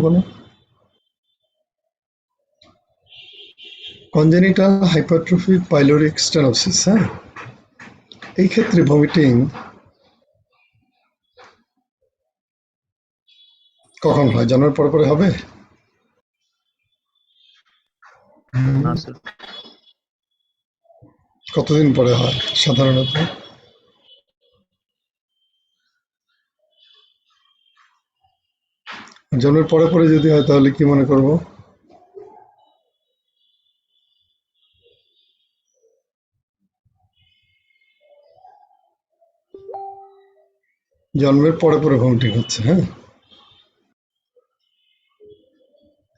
বলো congenital hypertrophic pyloric stenosis. হ্যাঁ, এই ক্ষেত্রে ভমিটিং কখন হয়? জন্মের পরে পরে হবে? না স্যার। কতদিন পরে হয় সাধারণত? জন্মের পরে পরে যদি হয় তাহলে কি মনে করব? জন্মের পরে পরে ভমিটিং হচ্ছে। হ্যাঁ,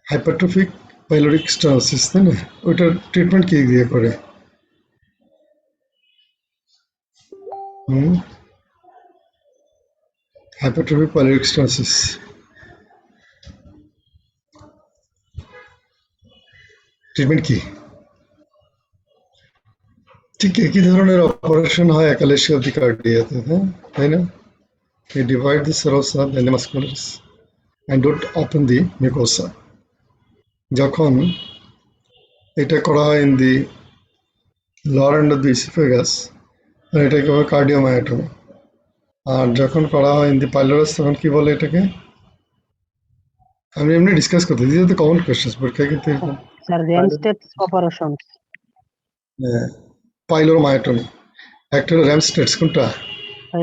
হাইপারট্রফিক পাইলোরিক স্টেনোসিস, তাই না? ওইটার ট্রিটমেন্ট কি দিয়ে করে? হাইপারট্রফিক পাইলোরিক স্টেনোসিস ট্রিটমেন্ট কি? ঠিক একই ধরনের অপারেশন হয় অ্যাকালেসিয়া অফ দি কার্ডিয়াতে, হ্যাঁ, তাই না? They divide the serosa, then the muscularis, and don't open the mucosa. যখন এটা করা হয় in the lower end of the esophagus, এটাকে বলে কার্ডিওমায়োটমি। আর যখন করা হয় ইন দি পাইলোরাস তখন কি বলে এটাকে? আমি এমনি ডিসকাস করতে দিই, তো কমন কোয়েশ্চেন পরীক্ষা কিন্তু এরকম। Sir র্যামস্টেটস operation. পাইলোরোমায়োটমি, একটা হলো র্যামস্টেটস, কোনটা?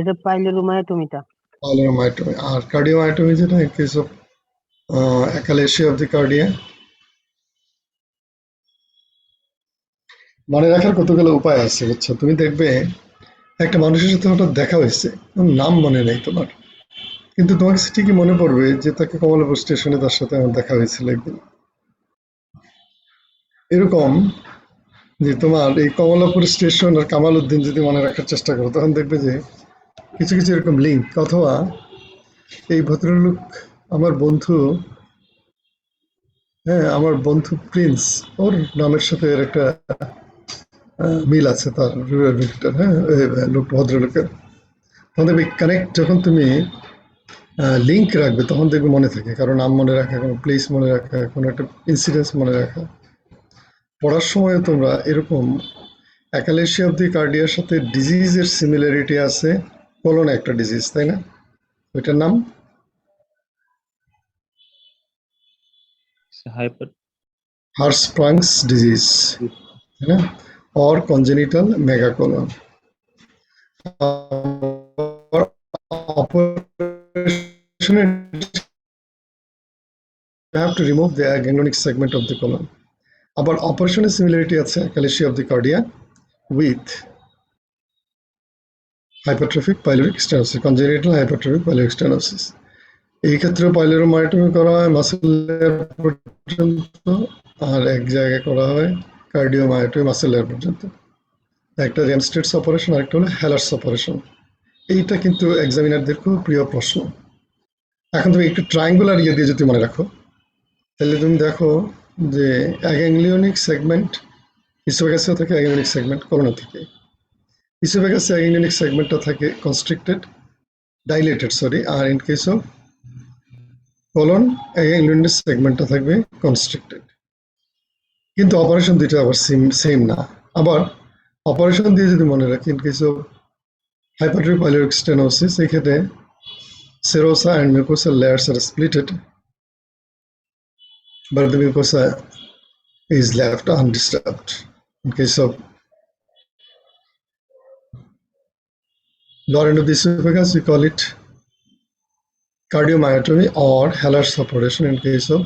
এটা পাইলোরোমায়োটমিটা। পাইলোরোমায়োটমি। আর কার্ডিওমায়োটমি যেটা in case of achalasia of the cardia. মনে রাখার কতগুলো উপায় আছে, বুঝছো? তুমি দেখবে একটা মানুষের সাথে হঠাৎ দেখা হয়েছে, নাম মনে নেই তোমার, কিন্তু তোমার কাছে ঠিকই মনে পড়বে যে তাকে কমলাপুর স্টেশনে তার সাথে আমার দেখা হয়েছিল একদিন। এরকম যে তোমার এই কমলাপুর স্টেশন আর কামাল উদ্দিন যদি মনে রাখার চেষ্টা করো তখন দেখবে যে কিছু কিছু এরকম লিঙ্ক, অথবা এই ভদ্রলোক আমার বন্ধু, হ্যাঁ আমার বন্ধু প্রিন্স, ওর নামের সাথে এর একটা মিল আছে, তার ভিক্টর, হ্যাঁ লোক ভদ্রলোকের। তখন দেখবে কানেক্ট, যখন তুমি লিঙ্ক রাখবে তখন দেখবে মনে থাকে, কারণ নাম মনে রাখা, কোনো প্লেস মনে রাখা, কোনো একটা ইনসিডেন্স মনে রাখা। পড়ার সময় তোমরা এরকম অ্যাকালেসিয়া অব দি কার্ডিয়ার সাথে ডিজিজের সিমিলারিটি আছে, কোলন একটা ডিজিজ, তাই না? ওইটার নাম হাইপার হার্সপ্রাংস ডিজিজ, তাই না? Or congenital megacolon. অপারেশনে you have to remove the ganglionic segment of the colon. আবার অপারেশনের সিমিলারিটি আছে achalasia of the cardia with hypertrophic pyloric stenosis, congenital hypertrophic pyloric stenosis. এই ক্ষেত্রে পাইলোরোমায়োটমি করা হয় মাসেল লেয়ার পর্যন্ত, আর এক জায়গায় করা হয় কার্ডিওমায়োটমি মাসেল লেয়ার পর্যন্ত। একটা র্যামস্টেটস অপারেশন, আরেকটা হলো হ্যালার্স অপারেশন। এইটা কিন্তু এক্সামিনারদের খুব প্রিয় প্রশ্ন। এখন তুমি একটু ট্রায়াঙ্গুলার ইয়ে দিয়ে যদি মনে রাখো, তাহলে তুমি দেখো যে অ্যাগাংলিওনিক সেগমেন্ট ইসোফেগাসেও থাকে, অ্যাগাংলিওনিক সেগমেন্ট কোলনে থাকে। ইসোফেগাসে অ্যাগাংলিওনিক সেগমেন্টটা থাকে কনস্ট্রিক্টেড, ডাইলেটেড সরি, আর in case of colon aganglionic সেগমেন্টটা থাকবে কনস্ট্রিক্টেড। কিন্তু অপারেশন দুইটা আবার সেম না। আবার অপারেশন দিয়ে যদি মনে রাখি, in case of hypertrophic pyloric stenosis, এই ক্ষেত্রে serosa and mucosal layers are splitted, but the mucosa is left undisturbed. In case of lower end of the esophagus, we call it cardiomyotomy or Haller's operation. In case of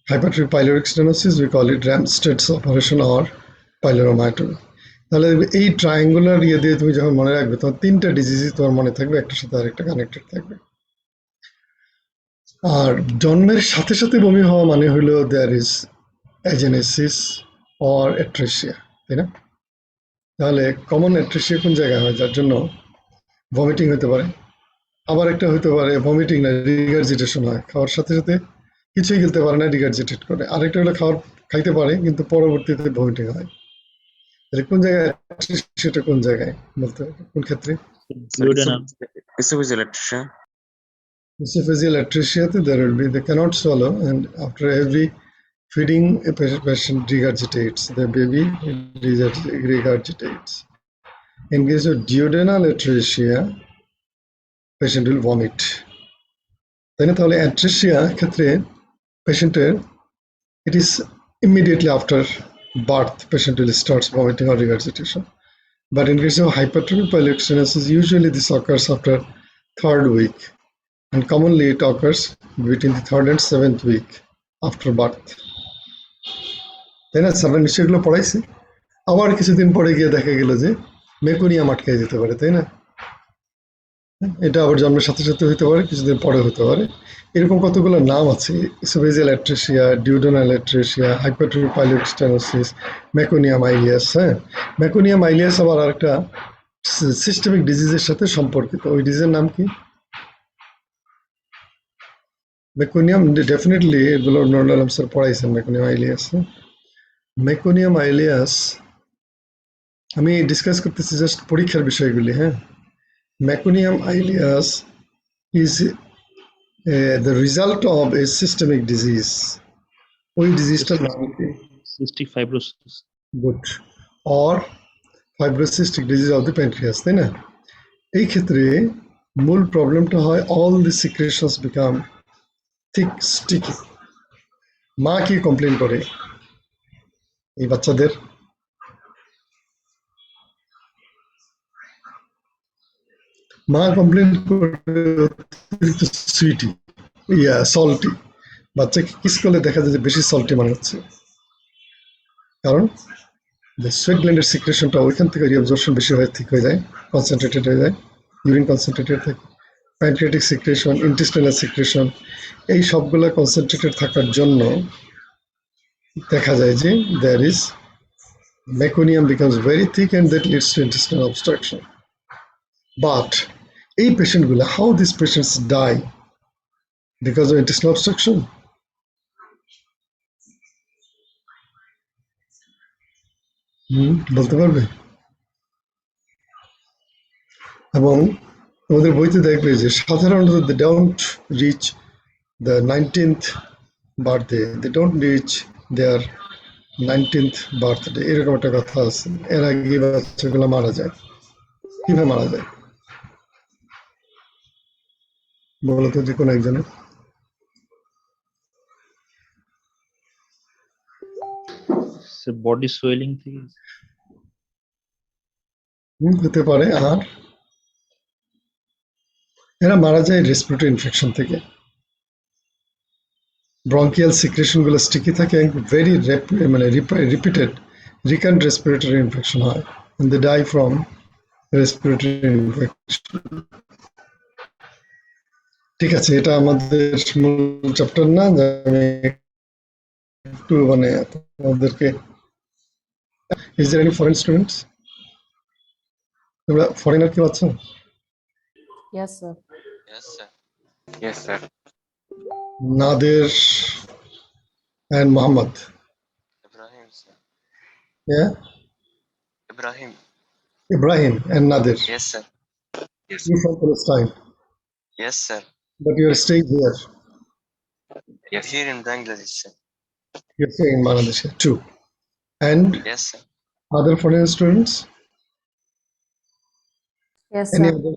hypertrophic pyloric stenosis, we call it Ramsted's operation or pyloromyotomy. তাহলে এই triangular ইয়ে দিয়ে তুমি যখন মনে রাখবে তখন তিনটা ডিজিজই তোমার মনে থাকবে, একটার সাথে আরেকটা কানেক্টেড থাকবে। আর জন্মের সাথে সাথে বমি হওয়া মানে হলো there is agenesis or atresia, তাই না? তাহলে কমন অ্যাট্রেসিয়া কোন জায়গায় হয় যার জন্য ভমিটিং হতে পারে? আবার একটা হতে পারে ভমিটিং না, রিগার্জিটেশন হয়, খাওয়ার সাথে সাথে কিছুই গিলতে পারে না, রিগার্জিটেট করে। আরেকটা হলো খাইতে পারে কিন্তু পরবর্তীতে ভমিটিং হয়। তাহলে কোন জায়গায় সেটা কোন জায়গায় বলতে হবে, কোন ক্ষেত্রে? Duodenum. Esophageal atresia, there will be, they cannot swallow, and after every feeding, a patient regurgitates, the baby regurgitates. In case of duodenal atresia, patient will vomit. তাই না? তাহলে অ্যাট্রেসিয়া ক্ষেত্রে পেশেন্টের it is immediately after birth patient will starts vomiting or regurgitation. But in case of hypertrophic pyloric stenosis, usually this occurs after 3rd week, and commonly it occurs between the 3rd and 7th week after birth. তাই না? আমরা নিশ্চয়ই এগুলো পড়াইছি। আবার কিছুদিন পরে গিয়ে দেখা গেল যে মেকোনিয়াম আটকে যেতে পারে, তাই না? এটা আবার জন্মের সাথে সাথে হতে পারে, কিছুদিন পরে হতে পারে। এরকম কতগুলো নাম আছে, oesophageal atresia, duodenal atresia, hypertrophic pyloric stenosis, meconium ileus. হ্যাঁ, মেকোনিয়াম আইলিয়াস আবার আরেকটা সিস্টেমিক ডিজিজের সাথে সম্পর্কিত। ওই ডিজিজের নাম কি? মেকোনিয়াম, ডেফিনেটলি এগুলো নুরুল আলম স্যার পড়াইছেন মেকোনিয়াম আইলিয়াস। মেকোনিয়াম আইলিয়াস আমি ডিসকাস করতেছি জাস্ট পরীক্ষার বিষয়গুলি। হ্যাঁ, meconium ileus is the result of a systemic disease. ওই ডিজিজটার নাম কি? Cystic fibrosis. Good. Or fibrocystic disease of the pancreas, তাই না? এই ক্ষেত্রে মূল প্রবলেমটা হয় all the সিক্রেশনস become thick sticky. মা কি কমপ্লেন করে এই বাচ্চাদের? মা কমপ্লেন করে অতিরিক্ত সুইটি, সল্টি। বাচ্চাকে কিস করলে দেখা যায় যে বেশি সল্টি মনে হচ্ছে, কারণ যে সোয়েট গ্ল্যান্ডের সিক্রেশনটা ওইখান থেকে রিঅবজর্পশন বেশি হয়ে ঠিক হয়ে যায়, কনসেন্ট্রেটেড হয়ে যায়, ইউরিন কনসেন্ট্রেটেড থাকে, প্যানক্রিয়াটিক সিক্রেশন, ইন্টেস্টাইনাল সিক্রেশন, এই সবগুলো কনসেন্ট্রেটেড থাকার জন্য দেখা যায় যে there is meconium becomes very thick and that leads to intestinal obstruction. But এই পেশেন্টগুলো, how these patients die because of intestinal obstruction? বলতে পারবে? এবং আমাদের বইতে দেখবে যে সাধারণত they don't reach the 19th birthday, they don't reach their 19th birthday, এরকম একটা কথা আছে। এর আগে বাচ্চাগুলো মারা যায়। কিভাবে মারা যায় বলতো যে কোনো একজনে? So body swelling থেকে হতে পারে। আর এরা মারা যায় রেসপিরেটরি ইনফেকশন থেকে। ব্রঙ্কিয়াল সিক্রেশন গুলো স্টিকি থাকে, very repeated recurrent respiratory infection হয়, and they die from respiratory infection. ঠিক আছে, এটা আমাদের মূল চ্যাপ্টার না, আমি একটু তোমাদেরকে is there any foreign students? তোমরা ফরেনার কেউ আছো? Yes, sir. Yes, sir. Yes, sir. Nadir and Muhammad. Ibrahim, sir. Yeah, Ibrahim. Ibrahim and Nadir. Yes, sir. Yes. You from Palestine, Yes, sir. but you are staying here. Yes. Here in Bangladesh, sir. You're staying in Bangladesh too. And Yes, sir. other foreign students? Yes, Any sir. other?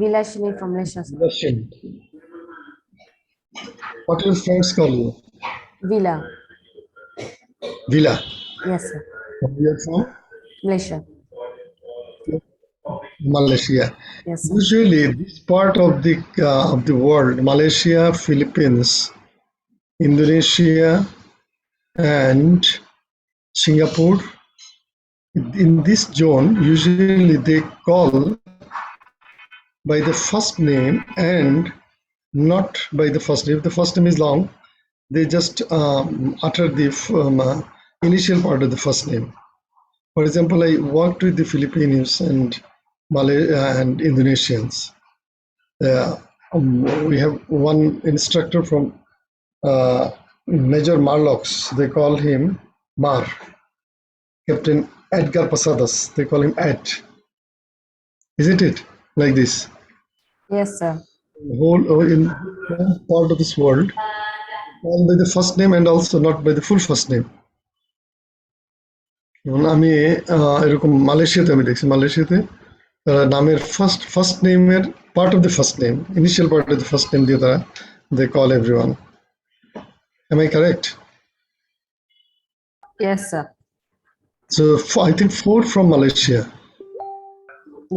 Vilashini from Malaysia, sir. Russian. What your friends call you? Vila. Vila. Yes, sir. You are from Malaysia. Malaysia. Yes, sir. Usually, this part of the world, Malaysia, Philippines, Indonesia, and Singapore, in this zone, usually they call by the first name and not by the first name. If the first name is long, they just utter the initial part of the first name. For example, I worked with the Filipinos and Malay and Indonesians. We have one instructor from Major Marlocks. They call him Mar, Captain Edgar Posadas. They call him Ed. Isn't it? Like this. Yes, sir. In one part of this world, called by the first name and also not by the full first name. যেমন আমি এরকম মালয়েশিয়াতে আমি দেখছি মালয়েশিয়াতে তারা নামের first নেমের part of the first name initial part of the first name দিয়ে তারা they call everyone am I correct Yes, sir. So I think 4 from Malaysia.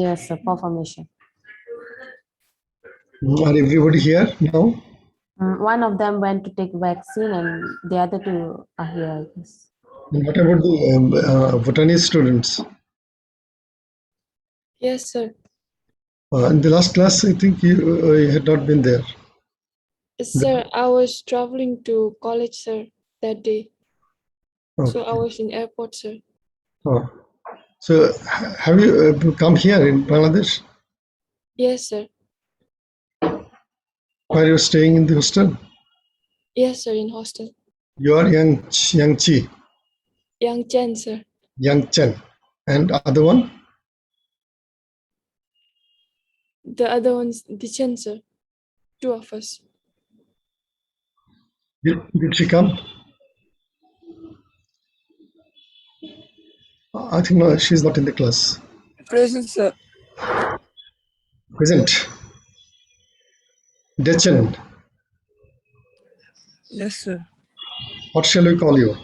Yes, sir. Confirmation. Are everybody here now? One of them went to take vaccine, and the other two are here, I guess. And what about the Bhutanese students? Yes, sir. In the last class, I think you had not been there. Sir, I was traveling to college, sir, that day. So I Okay. was in airport, sir. Oh. So have you come here in Bangladesh? Yes, sir. Where you're staying in the hostel? Yes, sir, in hostel. You are Yang Chi, Yang Chen, sir. Yang Chen, and other one? The other one's the Chen, sir. Two of us. Did she come? I think no, she's not in the class. Present, sir. Present. Dechen, Yes, sir. what shall we call you?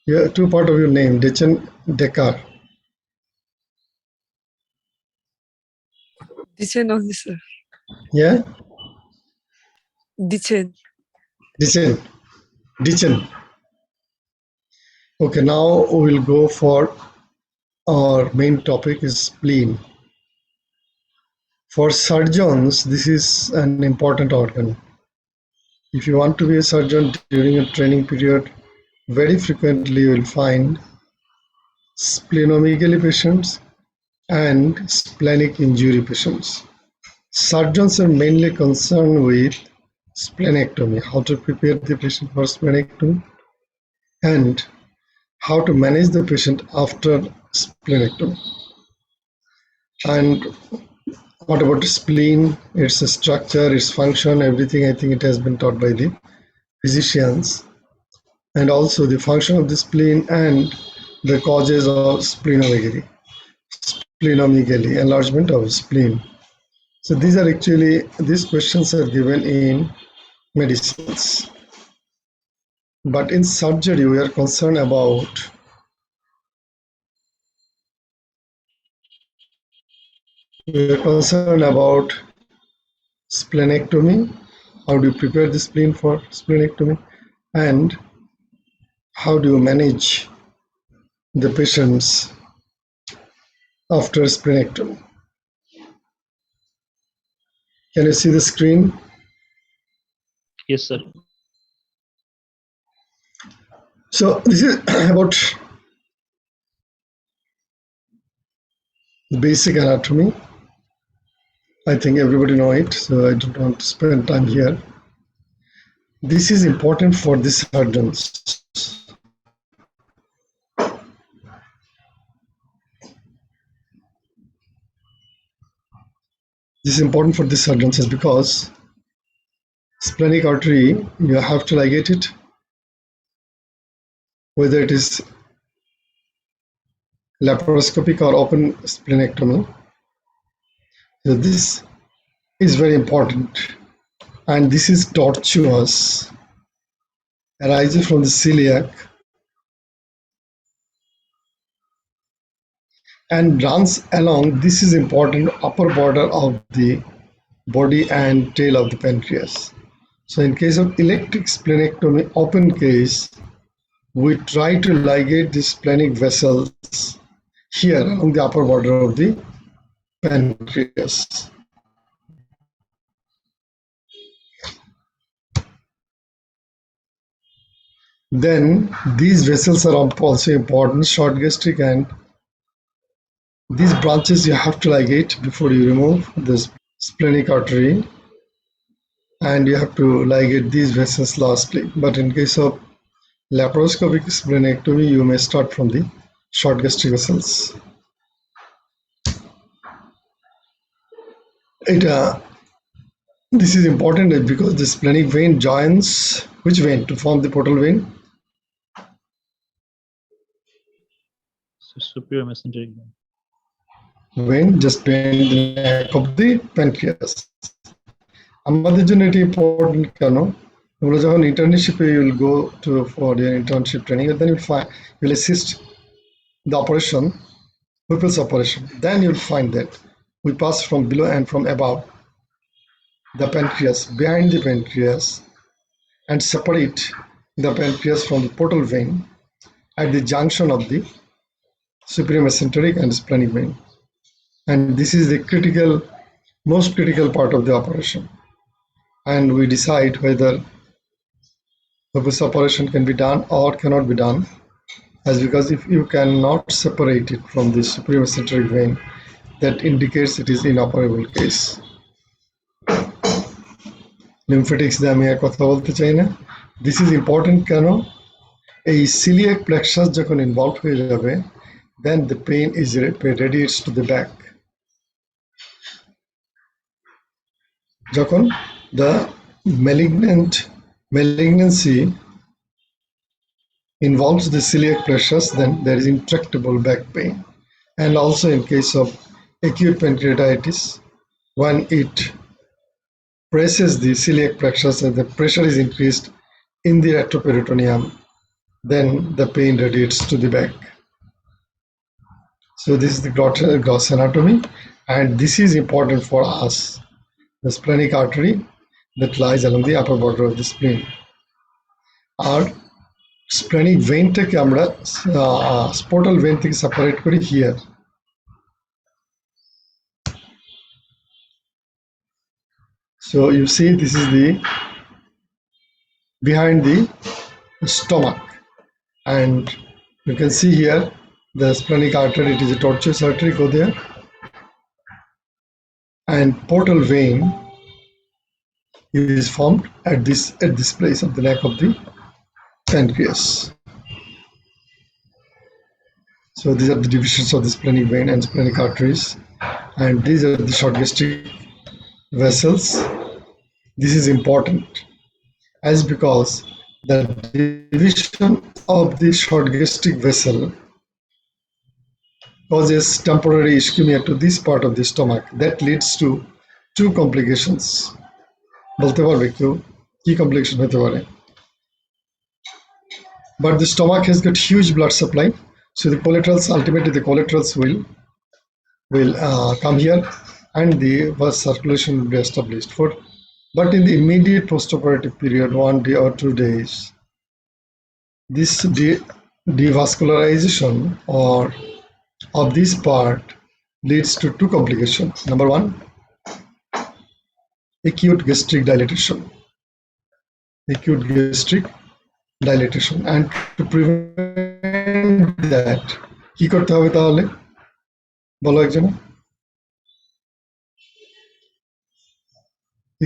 You have two part of your name, Dechen Dekar. The Chen only, sir. Yeah? The Chen. Dechen. Dechen. Okay, now we'll go for our main topic is spleen. For surgeons, this is an important organ. If you want to be a surgeon during a training period, very frequently you will find splenomegaly patients and splenic injury patients. Surgeons are mainly concerned with splenectomy, how to prepare the patient for splenectomy, and how to manage the patient after splenectomy. And what about the spleen, its structure, its function, everything, I think it has been taught by the physicians. And also the function of the spleen and the causes of splenomegaly, enlargement of spleen. So these questions are given in medicines. But in surgery, we are concerned about splenectomy. How do you prepare the spleen for splenectomy? And how do you manage the patients after splenectomy? Can you see the screen? Yes, sir. So this is about the basic anatomy. I think everybody know it, so I don't want to spend time here. This is important for the surgeons. This is important for the surgeons is because splenic artery, you have to ligate it, whether it is laparoscopic or open splenectomy. So this is very important, and this is tortuous, arises from the celiac and runs along, this is important, upper border of the body and tail of the pancreas. So in case of electric splenectomy, open case, we try to ligate the splenic vessels here along the upper border of the pancreas. Then these vessels are also important, short gastric, and these branches you have to ligate before you remove the splenic artery, and you have to ligate these vessels lastly. But in case of laparoscopic splenectomy, you may start from the short gastric vessels. This is important because the splenic vein joins which vein to form the portal vein? Superior mesenteric vein. Vein just behind the neck of the pancreas. আমাদের জন্য এটি important কেন? তোমরা যখন ইন্টার্নশিপে you will go to for your internship training and then you'll assist the operation, Whipple's operation. Then you'll find that we pass from below and from above the pancreas, behind the pancreas, and separate the pancreas from the portal vein at the junction of the superior mesenteric and splenic vein. And this is the most critical part of the operation. And we decide whether this operation can be done or cannot be done, as because if you cannot separate it from the superior mesenteric vein, that indicates it is inoperable case. Lymphatics দিয়ে আমি আর কথা বলতে চাই না. This is important কেন? এই celiac plexus যখন involved হয়ে যাবে, then the pain is radiates to the back. যখন the malignancy involves the celiac plexus, then there is intractable back pain. And also in case of acute pancreatitis, when it presses the celiac plexus and the pressure is increased in the retroperitoneum, then the pain radiates to the back. So this is the gross anatomy, and this is important for us. The splenic artery that lies along the upper border of the spleen. Our splenic vein থেকে আমরা portal vein থেকে separate করি here. So you see this is the behind the stomach, and you can see here the splenic artery, it is a tortuous artery, go there, and portal vein is formed at this place of the neck of the pancreas. So these are the divisions of the splenic vein and splenic arteries, and these are the short gastric vessels. This is important as because the division of the short gastric vessel causes temporary ischemia to this part of the stomach that leads to two complications. বলতে পারবে কেউ কি complication হতে পারে? But the stomach has got huge blood supply, so the collaterals, ultimately the collaterals will come here and the venous circulation will be established. But in the immediate postoperative period, 1 day or 2 days, this devascularization of this part leads to two complications. Number one, acute gastric dilatation. And to prevent that, কি করতে হবে তাহলে? বলো একজনে।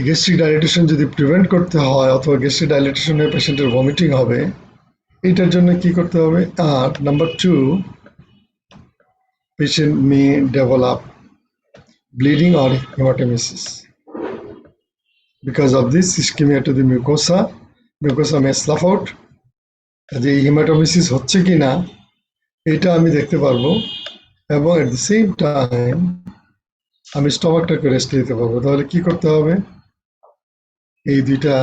Gastric dilatation যদি prevent করতে হয় অথবা গ্যাস্ট্রিক ডাইলেটেশনে পেশেন্টের ভমিটিং হবে, এটার জন্য কি করতে হবে? আর number 2, patient may develop bleeding or hematemesis. Because of this ischemia to the mucosa may slough out. যে hematemesis হচ্ছে কিনা এটা আমি দেখতে পারবো, এবং at the same time আমি স্টমাকটাকে রেস্ট দিতে পারবো। তাহলে কি করতে হবে? এই দুইটা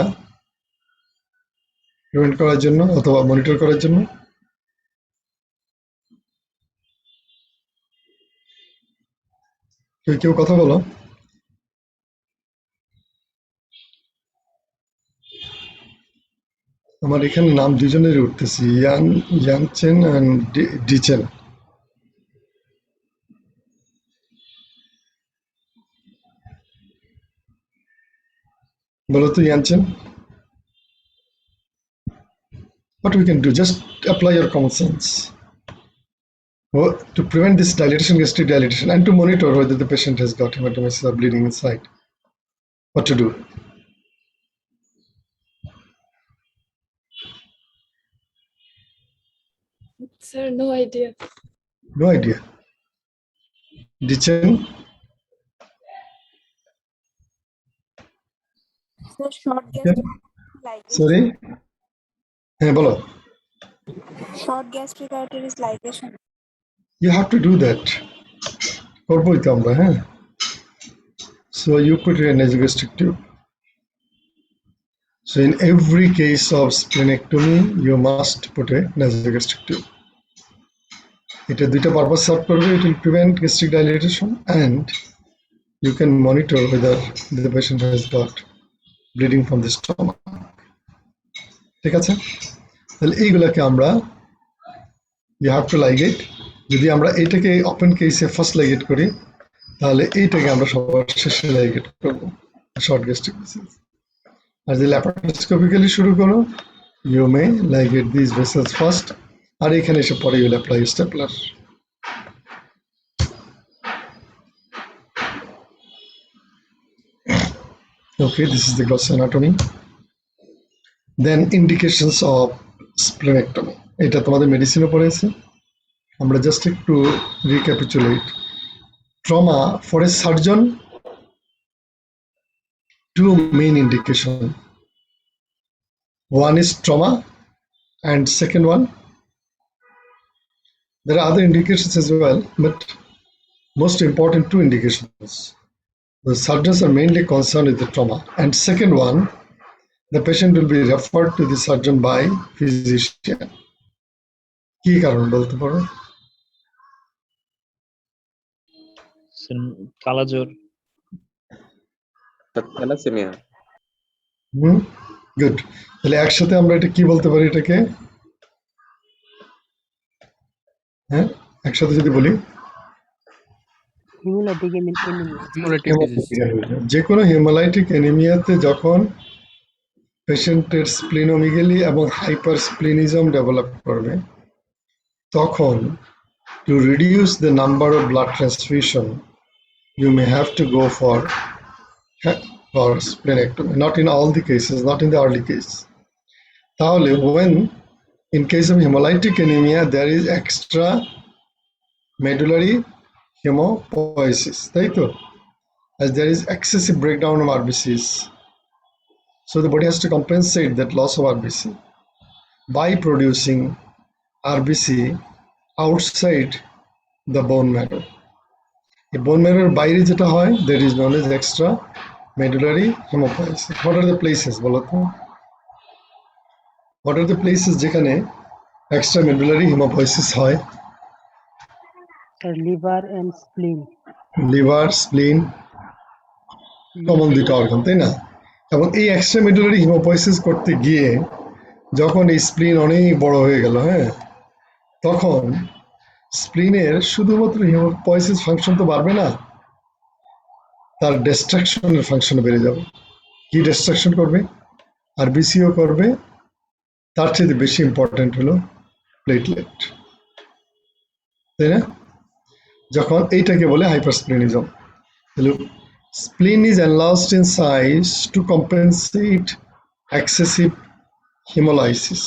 প্রিভেন্ট করার জন্য অথবা মনিটর করার জন্য কেউ কথা বলো। আমার এখানে নাম দুজনেরই উঠতেছি, ইয়ানচেন এন্ড ডিচেন। বলো তো ইয়ানচেন, what we can do? Just apply your common sense to prevent this dilatation, gastric dilatation, and to monitor whether the patient has got hematemesis or bleeding inside. What to do? Sir, no idea. No idea. Dichen, Sir, short gastric ligation. sorry? হ্যাঁ বলো। Short gastric arteries ligation. You have to do that. করবোই তো আমরা, হ্যাঁ। So you put it in nasogastric tube. So in every case of splenectomy, you must put a nasogastric tube. এটা দুইটা purpose serve করবে, it will prevent gastric dilatation and you can monitor whether the patient has got bleeding from the stomach. ঠিক আছে, তাহলে এইগুলাকে আমরা you have to ligate. যদি আমরা এইটাকে ওপেন কেসে ফার্স্ট লাইগেট করি তাহলে এইটাকে আমরা সবার শেষে লাইগেট করব, শর্ট গ্যাস্ট্রিক ভেসেলস। আর যদি ল্যাপারোস্কোপিক্যালি শুরু করো, you may ligate these vessels first, আর এখানে এসে পরে you will apply stapler. Okay, this is the gross anatomy. Then indications of splenectomy. এটা তোমাদের মেডিসিনে পড়েছে, আমরা জাস্ট একটু recapitulate. Trauma for a surgeon, two main indication. One is trauma and second one, there are other indications as well, but most important two indications. The surgeons are mainly concerned with the trauma, and second one, the patient will be referred to the surgeon by physician. কি কারণ বলতে পারো? Sir কালাজ্বর। Thalassaemia. Good, তাহলে একসাথে আমরা এটা কি বলতে পারি এটাকে? হ্যাঁ, একসাথে যদি বলি হিমোলাইটিক অ্যানিমিয়া। যে কোনো হিমোলাইটিক অ্যানিমিয়াতে যখন পেশেন্টের স্প্লিনোমিগালি এবং হাইপারস্প্লিনিজম ডেভেলপ করবে, তখন to reduce the number of blood transfusion, you may have to go for splenectomy. Not in all the cases, not in the early case. তাহলে when in case of hemolytic anemia there is extra medullary hemopoiesis, তাই তো? As there is excessive breakdown of RBCs, so the body has to compensate that loss of RBC by producing RBC outside the bone marrow. The bone marrow বাইরে যেটা হয়, there is known as extra medullary hemopoiesis. What are the places বলো তো? What are the places যেখানে extra medullary hemopoiesis হয়? Liver and spleen. Liver, spleen, common দুইটা organ, তাই না? এবং এই এক্সট্রা মেডুলারি হিমোপয়েসিস করতে গিয়ে যখন এই স্প্লিন অনেক বড় হয়ে গেল, হ্যাঁ, তখন স্প্লিনের শুধুমাত্র হিমোপয়েসিস ফাংশন তো বাড়বে না, তার ডিস্ট্রাকশনের ফাংশনও বেড়ে যাবে। কি ডিস্ট্রাকশন করবে? আরবিসিও করবে, তার চেয়ে বেশি ইম্পর্টেন্ট হলো প্লেটলেট, তাই না? যখন এইটাকে বলে হাইপারস্প্লিনিজম। Spleen is enlarged in size to compensate excessive hemolysis,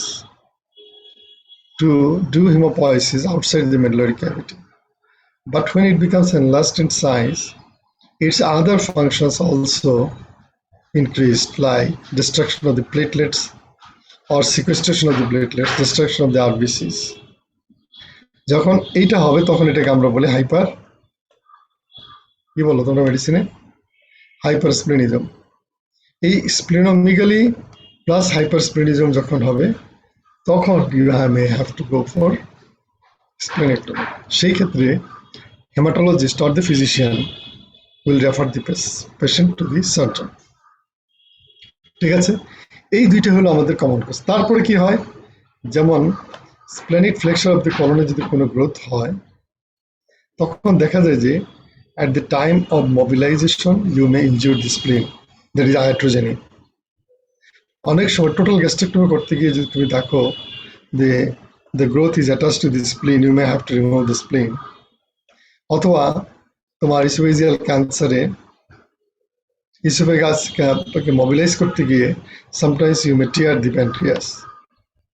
to do hemopoiesis outside the medullary cavity. But when it becomes enlarged in size, its other functions also increased, like destruction of the platelets or sequestration of the platelets, destruction of the RBCs. যখন এইটা হবে তখন এটাকে আমরা বলি hyper, কি বলো তোমরা মেডিসিনে? হাইপারস্প্লিনিজম। এই স্প্লিনোমিগালি প্লাস হাইপারস্প্লিনিজম যখন হবে তখন you may have to go for splenectomy. সেই ক্ষেত্রে hematologist or the physician will refer the patient to the surgeon. ঠিক আছে, এই দুইটা হলো আমাদের কমন কজ। তারপরে কি হয়, যেমন স্প্লেনিক ফ্লেক্সার অফ দ্য কলোনে যদি কোনো গ্রোথ হয়, তখন দেখা যায় যে at the time of mobilization you may injure the spleen, that is iatrogeny. অনেক সময় টোটাল গ্যাস্ট্রেক্টমি করতে গিয়ে যদি তুমি দেখো the growth is attached to the spleen, you may have to remove the spleen. অথবা তোমার ইসোফেজিয়াল ক্যান্সারে ইসোফেগাসকে মোবিলাইজ করতে গিয়ে sometimes you may tear the pancreas.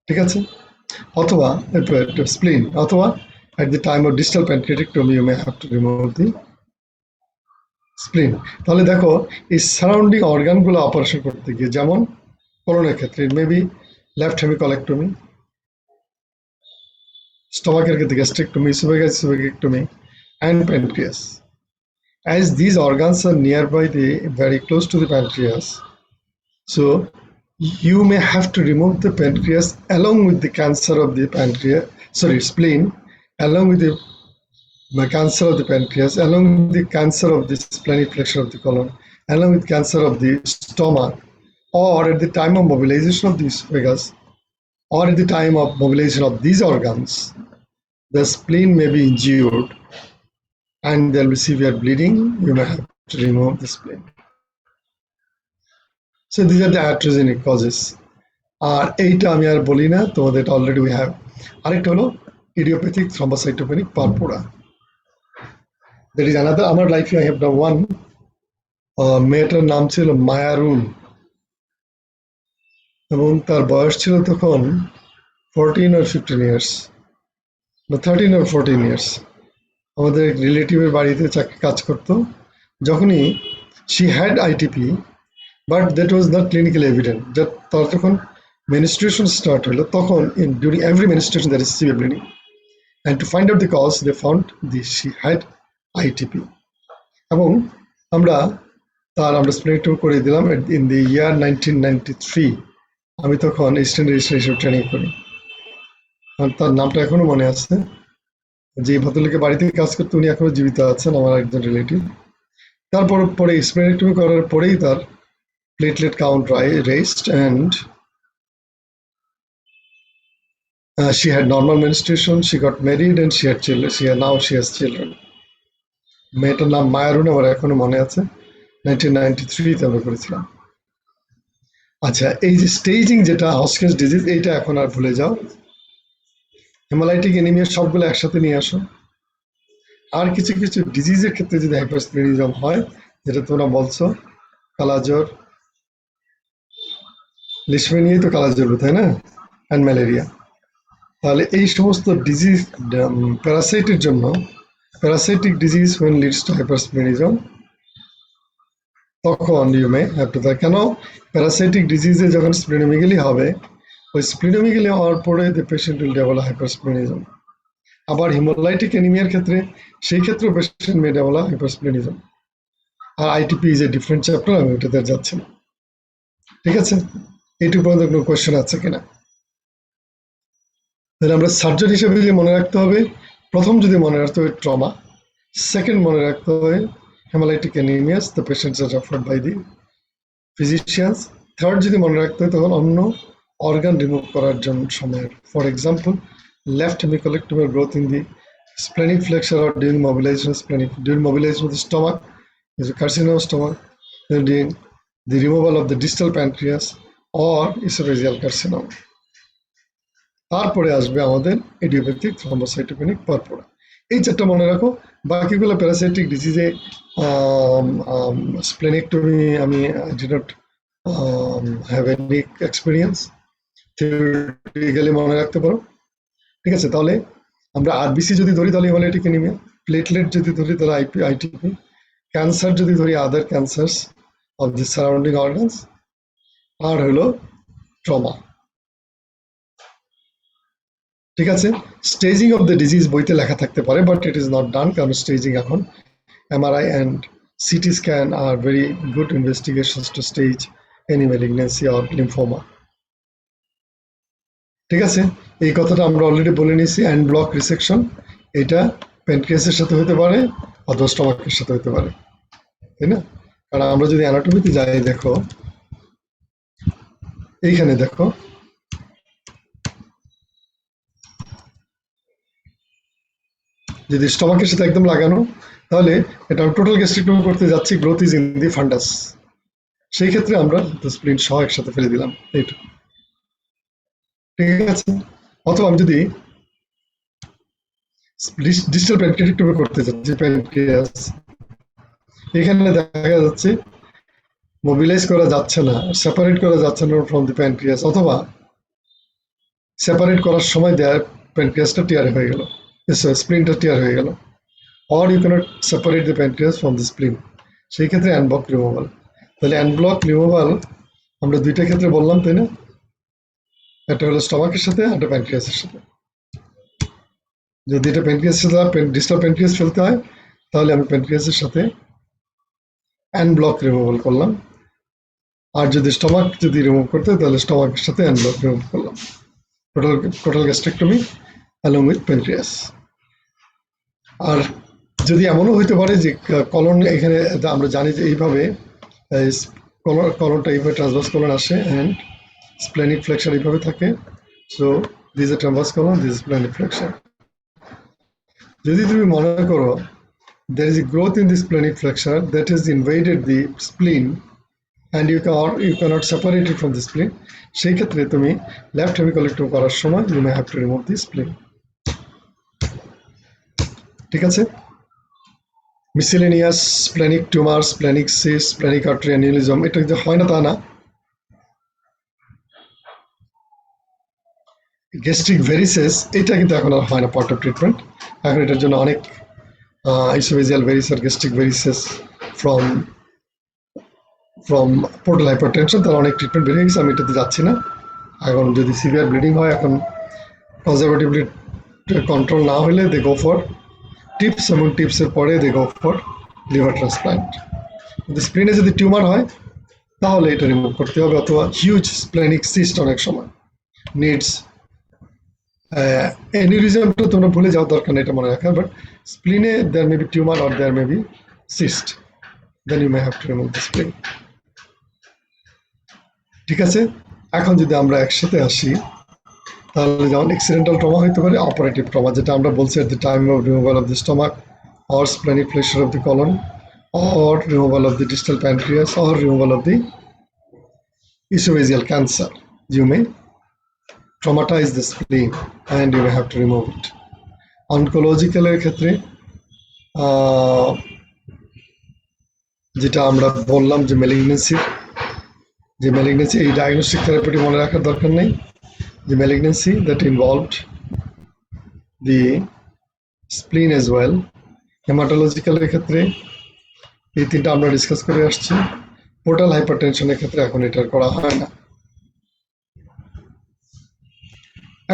ঠিক আছে, অথবা spleen, অথবা at the time of distal pancreatectomy you may have to remove the spleen. তাহলে দেখো এই সারাউন্ডিং অর্গানগুলো অপারেশন করতে গিয়ে, যেমন কোলনের ক্ষেত্রে মেবি লেফট হেমিকলেক্টমি, স্টমাকের ক্ষেত্রে gastrectomy, ইসোফেগাইটিসমি, and pancreas. As these organs are nearby, very close to the pancreas, so you may have to remove the pancreas along with the cancer of the spleen, along with the cancer of the pancreas, along with the cancer of the splenic flexure of the colon, along with cancer of the stomach, or at the time of mobilization of the esophagus, or at the time of mobilization of these organs, the spleen may be injured and there will be severe bleeding. You may have to remove the spleen. So these are the iatrogenic causes. আর এইটা আমি আর বলি না, তোমাদের already we have. আরেকটা হলো idiopathic thrombocytopenic purpura. That is another. আমার লাইফে I have done one. মেয়েটার নাম ছিল মায়ারুন এবং তার বয়স ছিল তখন 14 or 15 ইয়ার্স, বা 13 or 14 ইয়ার্স। আমাদের রিলেটিভের বাড়িতে কাজ করতো। যখনই she had ITP, but that was not clinically evident. তার যখন menstruation start হলো তখন during every menstruation there is severe bleeding, and to find out the cause they found she had ITP, এবং আমরা স্প্লেনেক্টমি করে দিলাম in the year 1993। আমি তখন ইস্টার্ন রেজিস্ট্রেশন ট্রেনিং করি। তার নামটা এখনো মনে আছে। যে ভদ্রলোকের বাড়িতে কাজ করতে উনি এখনো জীবিত আছেন, আমার একজন রিলেটিভ। তারপর পরে স্প্লেনেক্টমি করার পরেই তার platelet count raised, and she had normal menstruation, she got married, and she had children. Now she has children. মেয়েটার নাম মায়ারুন, আমার এখনো মনে আছে। 1993 আমরা করেছিলাম। আচ্ছা, এই যে স্টেজিং যেটা হস্কিন্স ডিজিজ, এইটা এখন আর ভুলে যাও। হেমালাইটিক অ্যানিমিয়া সবগুলো একসাথে নিয়ে আসো। আর কিছু কিছু ডিজিজের ক্ষেত্রে যদি হাইপারস্প্লেনিজম হয়, যেটা তোমরা বলছো কালাজ্বর, লিশমেনিয়াই তো কালাজ্বর, তাই না, অ্যান্ড ম্যালেরিয়া। তাহলে এই সমস্ত ডিজিজ প্যারাসাইটের জন্য, parasitic disease when leads to hypersplenism, তখন you may have to, কেন প্যারাসাইটিক ডিজিজে যখন স্প্লেনোমেগালি হবে, ওই স্প্লেনোমেগালি হওয়ার পরে the patient will develop hypersplenism। আবার হিমোলাইটিক অ্যানিমিয়ার ক্ষেত্রে সেই ক্ষেত্রেও পেশেন্ট may develop hypersplenism। আর ITP is a different chapter, আমি ওটাতে যাচ্ছি না। ঠিক আছে, এইটুকু পর্যন্ত কোনো কোয়েশ্চেন আছে কিনা? তাহলে আমরা সার্জন হিসেবে যদি মনে রাখতে হবে, প্রথম যদি মনে রাখতে হবে ট্রমা, সেকেন্ড মনে রাখতে হবে haemolytic anaemias, the patients are referred by the physicians. Third যদি মনে রাখতে হয় তখন অন্য অর্গান রিমুভ করার জন্য সময়ের, for example left hemicolectomy growth in the splenic flexure or during mobilization of the stomach is a carcinoma stomach, during the removal of the distal pancreas or esophageal carcinoma। তারপরে আসবে আমাদের idiopathic thrombocytopenic পারপোরা। এই চারটা মনে রাখো। বাকিগুলো parasitic ডিজিজে splenectomy আমি did not have any experience, theoretically মনে রাখতে পারো। ঠিক আছে, তাহলে আমরা আরবিসি যদি ধরি তাহলে হেমালাইটিক অ্যানিমিয়া, প্লেটলেট যদি ধরি তাহলে আইটিপি, ক্যান্সার যদি ধরি other cancers of the surrounding organs, আর হলো ট্রমা। ঠিক আছে, স্টেজিং অফ দ্য ডিজিজ বইতে লেখা থাকতে পারে, but it is not done, কারণ স্টেজিং এখন MRI and CT scan are very good investigations to stage any malignancy or lymphoma। ঠিক আছে, এই কথাটা আমরা অলরেডি বলে নিয়েছি। অ্যান্ড ব্লক রিসেকশন, এটা প্যানক্রিয়াসের সাথে হতে পারে অথবা স্টমাকের সাথে হতে পারে, তাই না? কারণ আমরা যদি অ্যানাটমিতে যাই, দেখো এইখানে দেখো, যদি স্টমাকের সাথে একদম লাগানো, তাহলে এটা টোটাল গ্যাস্ট্রিকটমি করতে যাচ্ছি, গ্রোথ ইজ ইন দি ফান্ডাস, সেই ক্ষেত্রে আমরা স্প্লিন সহ একসাথে ফেলে দিলাম, এইটুকু। ঠিক আছে, অথবা আমি যদি ডিস্টাল প্যানক্রিয়াটেক্টমি করতে যাচ্ছি, প্যানক্রিয়াস এখানে দেখা যাচ্ছে মোবিলাইজ করা যাচ্ছে না, সেপারেট করা যাচ্ছে না ফ্রম দি প্যানক্রিয়াস, অথবা সেপারেট করার সময় দেয়ার প্যানক্রিয়াসটা টিয়ার হয়ে গেল, স্প্লিনটা টিয়ার হয়ে গেল, or you cannot separate the pancreas from the spleen, সেই ক্ষেত্রে অ্যান ব্লক রিমুভাল। তাহলে অ্যান ব্লক রিমুভাল আমরা দুইটা ক্ষেত্রে বললাম, তাই না? একটা হলো স্টমাকের সাথে, একটা প্যানক্রিয়াসের সাথে। যদি এটা প্যানক্রিয়াসের সাথে ডিস্টাল প্যানক্রিয়াস ফেলতে হয়, তাহলে আমি প্যানক্রিয়াসের সাথে অ্যান ব্লক রিমুভাল করলাম, আর যদি স্টমাক যদি রিমুভ করতে হয় তাহলে স্টমাকের সাথে অ্যান ব্লক রিমুভ করলাম। Total gastrectomy along with pancreas. আর যদি এমনও হইতে পারে যে কলন এখানে আমরা জানি যে এইভাবে কলনটা এইভাবে ট্রান্সভার্স কলন আসে অ্যান্ড স্প্লেনিক ফ্লেকচার এইভাবে থাকে। So this a transverse colon, this is splenic flexure. যদি তুমি মনে করো there is a growth in this splenic flexure that has invaded the spleen and you cannot separate it from the spleen, সেই ক্ষেত্রে তুমি left হেমিকোলেক্টমি করার সময় you may have to remove the spleen। ঠিক আছে? Miscellaneous splenic tumour, splenic cyst, splenic artery aneurysm, এটা যে হয় না তা না। গ্যাস্ট্রিক ভেরিসেস, এটা কিন্তু এখন আর হয় না পার্ট অফ ট্রিটমেন্ট। এখন এটার জন্য অনেক esophageal varices or gastric varices from portal hypertension, তার অনেক ট্রিটমেন্ট বেরিয়ে গেছে, আমি এটাতে যাচ্ছি না। এখন যদি সিভিয়ার ব্লিডিং হয়, এখন কনজারভেটিভলি কন্ট্রোল না হলে দে গো ফর টিপস, এবং টিপসের পরে দে গো ফর লিভার ট্রান্সপ্লান্ট। যদি স্প্লিনে যদি টিউমার হয় তাহলে এটা রিমুভ করতে হবে, অথবা হিউজ স্প্লেনিক সিস্ট অনেক সময় নিডস অ্যানিউরিজমটা তোমরা ভুলে যাও, দরকার নেই এটা মনে রাখা, বাট স্প্লিনে there may be tumour or there may be cyst, then you may have to remove the spleen. ঠিক আছে? এখন যদি আমরা একসাথে আসি, তাহলে যেমন অ্যাক্সিডেন্টাল ট্রমা হতে পারে, অপারেটিভ ট্রমা, যেটা আমরা বলছি at the time of removal of the stomach or splenic flexure of the colon or removal of the distal pancreas or removal of the esophageal cancer, you may traumatize the spleen and you may have to remove it. Oncological এর ক্ষেত্রে যেটা আমরা বললাম যে malignancy, এই diagnostic থেরাপিটি মনে রাখার দরকার নেই, যে malignancy that involved the স্প্লিন as well. Haematological এর ক্ষেত্রে এই তিনটা আমরা ডিসকাস করে আসছি। পোর্টাল হাইপারটেনশনের ক্ষেত্রে এখন এটা করা হয় না।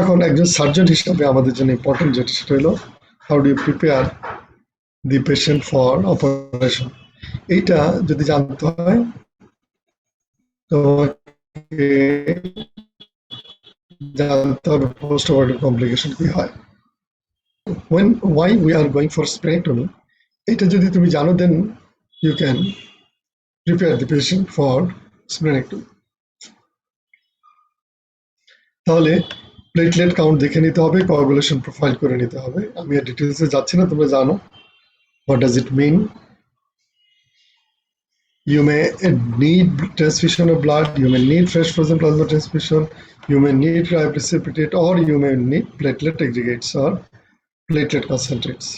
এখন একজন সার্জন হিসাবে আমাদের জন্য ইম্পর্টেন্ট যেটা, সেটা হলো how do you prepare the patient for operation. এইটা যদি জানতে হয় তোমাকে জানতে হবে পোস্ট অপারেটিভ কমপ্লিকেশন কি হয়, why we are going for splenectomy। এটা যদি তুমি জানো, then you can prepare the patient for splenectomy। তাহলে প্লেটলেট কাউন্ট দেখে নিতে হবে, কোয়াগুলেশন প্রোফাইল করে নিতে হবে। আমি আর ডিটেলসে যাচ্ছি না, তোমরা জানো what does it mean। You may need transfusion of blood, you may need fresh frozen plasma transfusion, you may need precipitate, or you may need platelet aggregates or platelet concentrates,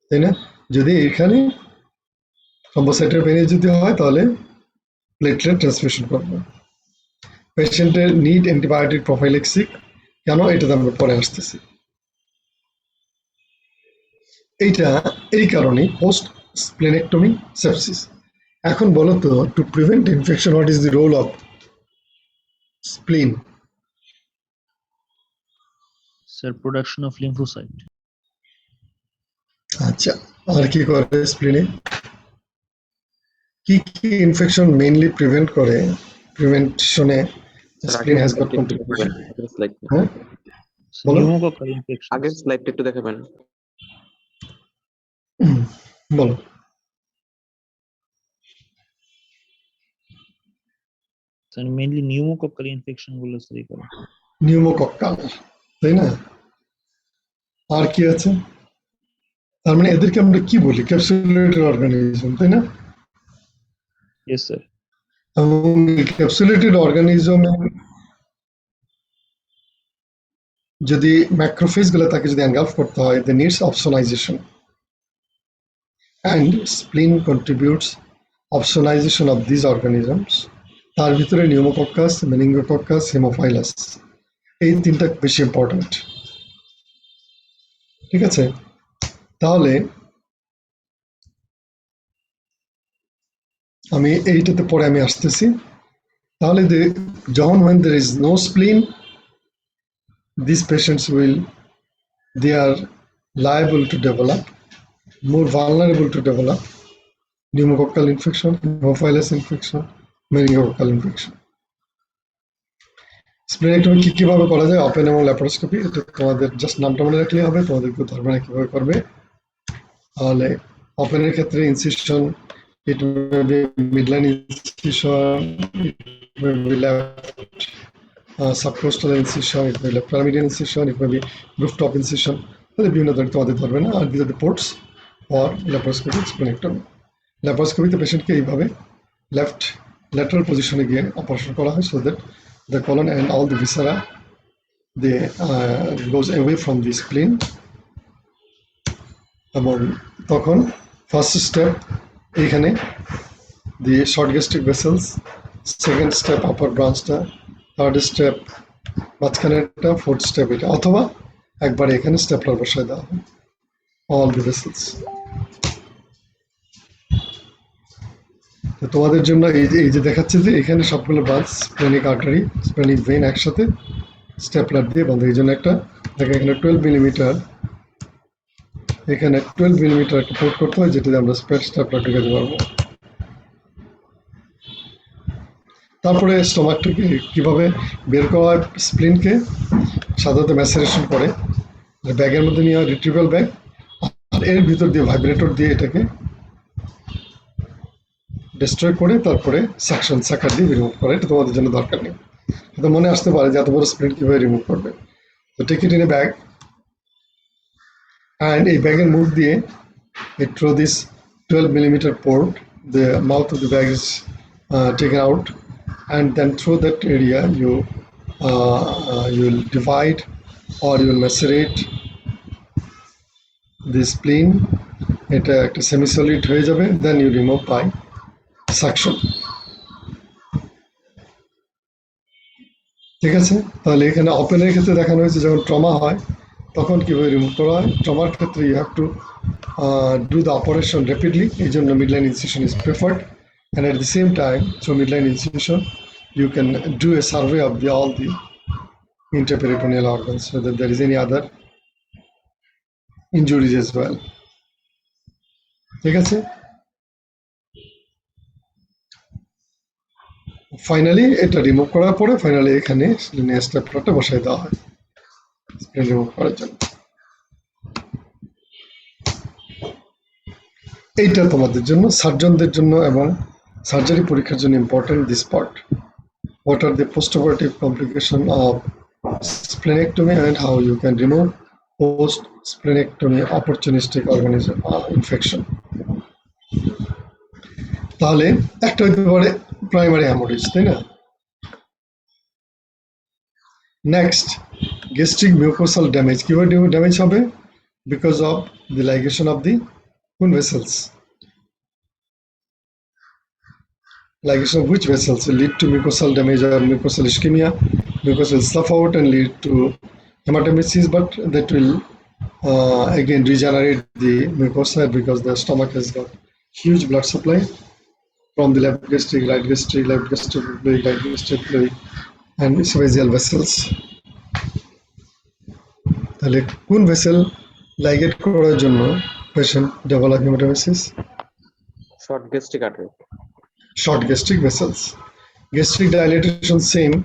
তাই না? যদি এখানে থ্রম্বোসাইটোপেনিয়া যদি হয় তাহলে platelet transfusion করবো। পেশেন্টের need antibiotic প্রোফাইলেক্সিক, কেন এটাতে আমরা পরে আসতেছি। এইটা এই কারণে পোস্ট স্প্লেনেক্টমি সেপসিস। এখন বলো তো, to prevent infection what is the role of spleen? Sir production of lymphocyte. আচ্ছা, আর কি করে স্প্লিনে? কি কি ইনফেকশন মেইনলি প্রিভেন্ট করে? প্রিভেন্শনে স্প্লিন হ্যাজ গট কন্ট্রিবিউশন। হ্যাঁ বলো, নিউমোকক্কাল ইনফেকশন। আগের স্লাইডটা একটু দেখাবেন। বলো। স্যার মেইনলি নিউমোকক্কাল ইনফেকশন গুলো স্টাডি করে। নিউমোকক্কাল, তাই না? আর কি আছে? তার মানে এদেরকে আমরা কি বলি? ক্যাপসুলেটেড অর্গানিজম, তাই না? Yes sir. এবং ক্যাপসুলেটেড অর্গানিজম যদি ম্যাক্রোফেজ গুলো তাকে যদি এনগালফ করতে হয়, they needs opsonisation, and spleen contributes opsonization of these organisms তার ভিতরে নিউমোকক্কাস, মেনিঙ্গোকক্কাস, হেমোফাইলাস, এই তিনটা বেশি ইম্পর্টেন্ট। ঠিক আছে, তাহলে আমি এইটাতে পরে আমি আসতেছি। তাহলে যখন when there is no spleen, these patients they are liable to develop, more vulnerable to develop pneumococcal infection, hemophilus infection, meningococcal infection. Splenectomy কিভাবে করা যায়, ওপেন এবং ল্যাপারোস্কোপি, এটা তোমাদের জাস্ট নামটা মনে রাখলে হবে, তোমাদেরকে ধরবে না কিভাবে করবে। তাহলে ওপেনের ক্ষেত্রে incision, it may be midline incision, it may be left subcostal incision, it may be left pyramidal incision, it may be rooftop incision, তাহলে বিভিন্ন ধরনের তোমাদের ধরবে না। আর these are the ports for laparoscopic splenectomy. ল্যাপারোস্কোপিতে পেশেন্টকে এইভাবে লেফট ল্যাটারাল পজিশনে গিয়ে অপারেশন করা হয়, so that the colon and all the viscera they goes away from the spleen. এবং তখন ফার্স্ট স্টেপ এইখানে the short gastric vessels, second step upper ব্রাঞ্চটা, থার্ড স্টেপ মাঝখানেরটা, ফোর্থ স্টেপ এটা, অথবা একবার এখানে স্টেপলার বসায় দেওয়া হয় all the vessels. তো তোমাদের জন্য এই যে দেখাচ্ছে যে এখানে সবগুলো branch, splenic artery, splenic vein একসাথে স্টেপলার দিয়ে বন্ধ। এই জন্য একটা দেখো এখানে 12 মিলিমিটার, এখানে 12 মিলিমিটার একটা পোর্ট করতে হয়, যেটাতে আমরা স্টেপলার ঢুকাতে পারবো। তারপরে স্টোমাকটাকে কিভাবে বের করা হয়, স্প্লিনকে সাধারণত ম্যাসারেশন করে ব্যাগের মধ্যে নিয়ে রিট্রিভাল ব্যাগ, আর এর ভিতর দিয়ে ভাইব্রেটর দিয়ে এটাকে ডিস্ট্রয় করে তারপরে সাকশন সাকার দিয়ে রিমুভ করে। এটা তোমাদের জন্য দরকার নেই, এটা মনে আসতে পারে যে এত বড় স্প্লিন কিভাবে রিমুভ করবে। তো take it in a bag, and এই ব্যাগের মুখ দিয়ে through this 12 millimeter port, the mouth of the bag is taken out, and then through that area you will divide or you will macerate the spleen. এটা একটা semi solid হয়ে যাবে, then you remove by suction. ঠিক আছে, তাহলে এখানে ওপেনের ক্ষেত্রে দেখানো হয়েছে যখন ট্রমা হয় তখন কিভাবে রিমুভ করা হয়। ট্রমার ক্ষেত্রে you have to do the operation rapidly, এই জন্য midline incision is preferred, and at the same time through midline incision you can do a survey of all the interperitoneal organs, whether there is any other injuries as well. ঠিক আছে, finally এটা remove করার পরে finally এখানে স্টেপলারটা বসাই দেওয়া হয় স্প্লিন remove করার জন্য। এইটা তোমাদের জন্য, সার্জনদের জন্য এবং সার্জারি পরীক্ষার জন্য important this part. What are the post-operative complications of splenectomy and how you can remove post-splenectomy opportunistic organism infection? তাহলে একটা হতে পারে প্রাইমারি হ্যামোরেজ, তাই না? Next, gastric mucosal damage. কিভাবে ড্যামেজ হবে? Because of the ligation of the কোন vessels, ligation of which vessels will lead to mucosal damage or mucosal ischemia. Mucus will slough out and lead to hematemesis, but that will again regenerate the mucosa because the stomach has got huge blood supply from the left gastric, right gastric, left gastric fluid, right gastric fluid, and esophageal vessels. তাহলে কোন vessel ligate করার জন্য patient develop haematemesis? Short gastric artery. Short gastric vessels. Gastric dilatation same.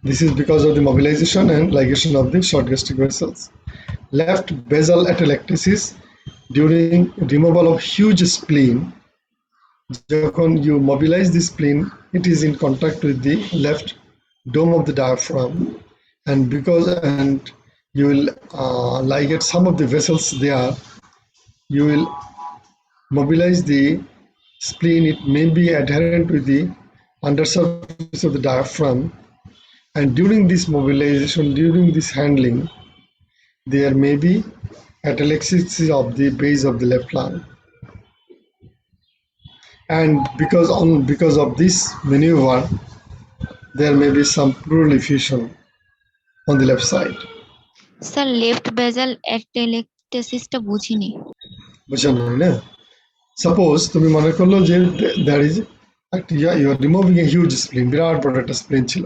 This is because of the mobilization and ligation of the short gastric vessels. Left basal atelectasis during removal of huge spleen. When you mobilize the spleen, it is in contact with the left dome of the diaphragm, and you will ligate some of the vessels there. You will mobilize the spleen. It may be adherent with the undersurface of the diaphragm, and during this mobilization, during this handling, there may be atelectasis of the base of the left lung, and because of this maneuver, there may be some pleural effusion on the left side. Sir left বেজাল অ্যাটেলেকটেসিসটা বুঝিনি। বুঝছেন না? Suppose তুমি মনে করলো যে there is you are removing a huge spleen, বিরাট বড় একটা স্প্লিন ছিল,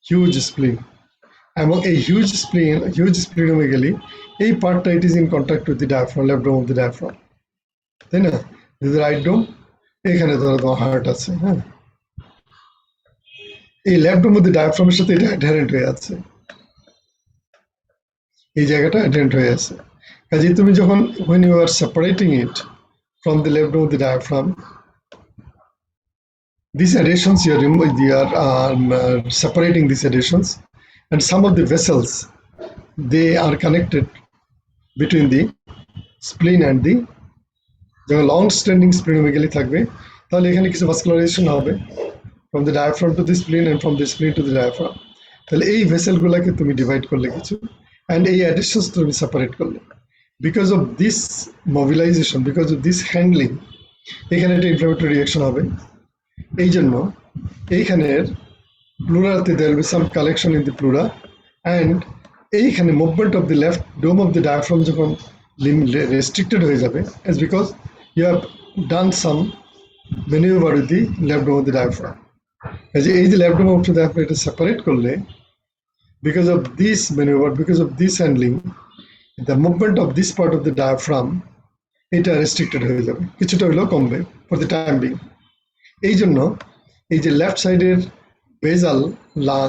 হিউজ স্প্লিন, এবং এই হিউজ স্প্লিনোমেগালি এই পার্টটা it is in contact with the diaphragm, left dome of the diaphragm, তাই না? দিস রাইট ডোম, এখানে ধরো তোমার হার্ট আছে, হ্যাঁ, এই লেফট ডোম অফ দি ডায়াফ্রামের সাথে এটা অ্যাডহারেন্ট হয়ে আছে, এই জায়গাটা অ্যাডহারেন্ট হয়ে আছে। কাজে তুমি যখন when you are separating it from the left dome of the diaphragm, these adhesions you are separating these adhesions, and some of the vessels they are connected between the spleen and the যখন long standing splenomegaly থাকবে তাহলে এখানে কিছু vascularisation হবে from the diaphragm to the spleen and from the spleen to the diaphragm, তাহলে এই ভেসেলগুলোকে তুমি divide করলে কিছু, and এই adhesions তুমি সেপারেট করলে। Because of this mobilization, because of this handling, এখানে একটা ইনফ্লামেটরি রিঅ্যাকশন হবে। এই জন্য এইখানের প্লুরাতে there will be some collection in the pleura, and এইখানে movement of the left dome of the diaphragm যখন রেস্ট্রিক্টেড হয়ে যাবে, is because you have done some maneuver with the left dome of the diaphragm. এই যে left dome of the diaphragm এটা separate করলে, because of this maneuver, because of this handling, the movement of this part of the diaphragm এটা restricted হয়ে যাবে, কিছুটা হলেও কমবে ফর দ্য টাইম বিং। এই জন্য এই যে লেফট সাইডের basal lung,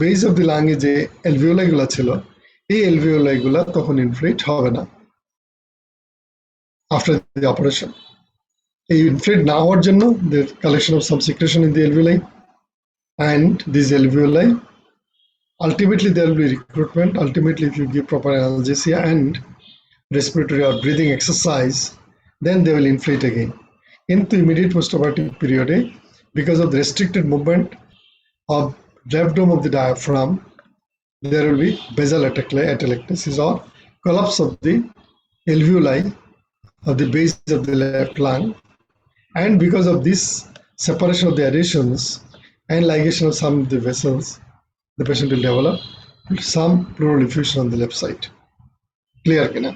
base of the lung এ যে এলভিওলাইগুলো ছিল, এই এলভিওলাইগুলো তখন ইনফ্লেট হবে না আফটার দি অপারেশন। এই ইনফ্লেট না হওয়ার জন্য the collection of some secretion in the alveoli, and these alveoli ultimately there will be recruitment. Ultimately, if you give proper analgesia and respiratory or breathing exercise, then they will inflate again. In the immediate postoperative period, because of the restricted movement of left dome of the diaphragm, there will be basal atelectasis or collapse of the alveoli of the base of the left lung, and because of this separation of the adhesions and ligation of some of the vessels, the patient will develop some pleural effusion on the left side. Clear কিনা?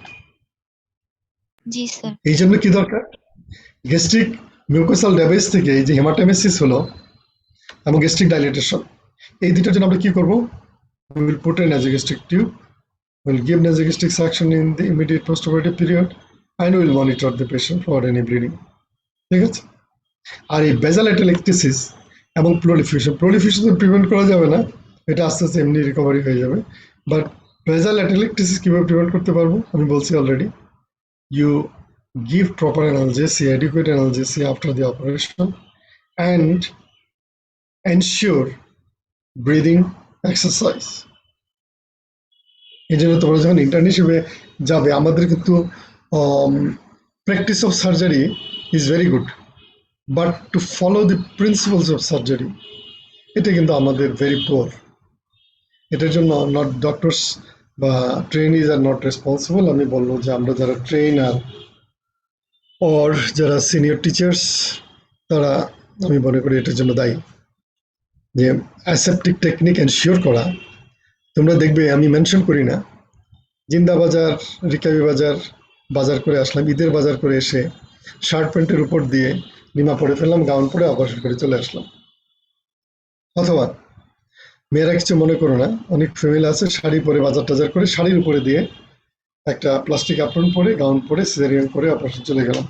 জি sir. এই জন্য কি দরকার, gastric mucosal damage থেকে এই যে হেমাটাইমেসিস হলো এবং গ্যাস্ট্রিক ডাইলেটেশন, এই দুটোর জন্য আমরা কি করব, we will put a nasogastric tube, we will give nasogastric suction in the immediate postoperative period, and we will monitor the patient for any bleeding. ঠিক আছে? আর এই বেজাল অ্যাটেলেকটেসিস এবং প্লুরাল এফিউশন প্রিভেন্ট করা যাবে না, এটা আস্তে আস্তে এমনি রিকভারি হয়ে যাবে। বাট বেজাল অ্যাটেলেকটেসিস কিভাবে প্রিভেন্ট করতে পারবো আমি বলছি already, you give proper analgesia, adequate analgesia after the operation, and ensure breathing exercise. এই জন্য তোমরা যখন ইন্টার্ন হিসেবে যাবে, আমাদের কিন্তু practice of surgery is very good, but to follow the principles of surgery এটা কিন্তু আমাদের ভেরি পোর। এটার জন্য নট ডক্টরস বা ট্রেনিজ আর নট রেসপন্সিবল। আমি বলবো যে আমরা যারা ট্রেনার or যারা সিনিয়র টিচার্স তারা আমি মনে করি এটার জন্য দায়ী, যে অ্যাসেপটিক টেকনিক এনশিওর করা। তোমরা দেখবে আমি মেনশন করি না, জিন্দা বাজার, রিকাবি বাজার বাজার করে আসলাম, ঈদের বাজার করে এসে শার্ট প্যান্টের উপর দিয়ে নিমা পরে ফেললাম, গাউন পরে অপারেশন করে চলে আসলাম। অথবা মেয়েরা কিছু মনে করো না, অনেক ফ্যামিলি আছে শাড়ি পরে বাজার টাজার করে শাড়ির উপরে দিয়ে একটা প্লাস্টিক অ্যাপ্রন পরে গাউন পরে সিজারিয়ান করে অপারেশন চলে গেলাম।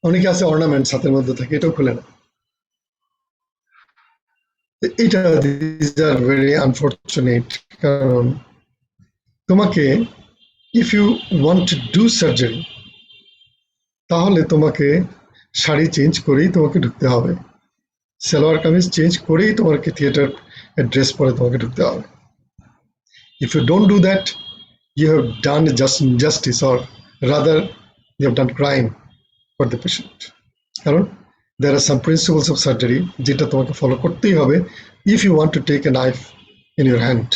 অনেকে আছে অর্নামেন্টস হাতের মধ্যে থাকে, এটাও খুলে না। এটা দিস আর ভেরি আনফর্চুনেট, কারণ তোমাকে if you want to do surgery তাহলে তোমাকে শাড়ি চেঞ্জ করেই তোমাকে ঢুকতে হবে, সালোয়ার কামিজ চেঞ্জ করেই তোমাকে থিয়েটার ড্রেস পরে তোমাকে ঢুকতে হবে। If you don't do that, you have done just injustice, or rather you have done crime for the patient. কারণ there are some principles of surgery যেটা তোমাকে ফলো করতেই হবে if you want to take a knife in your hand.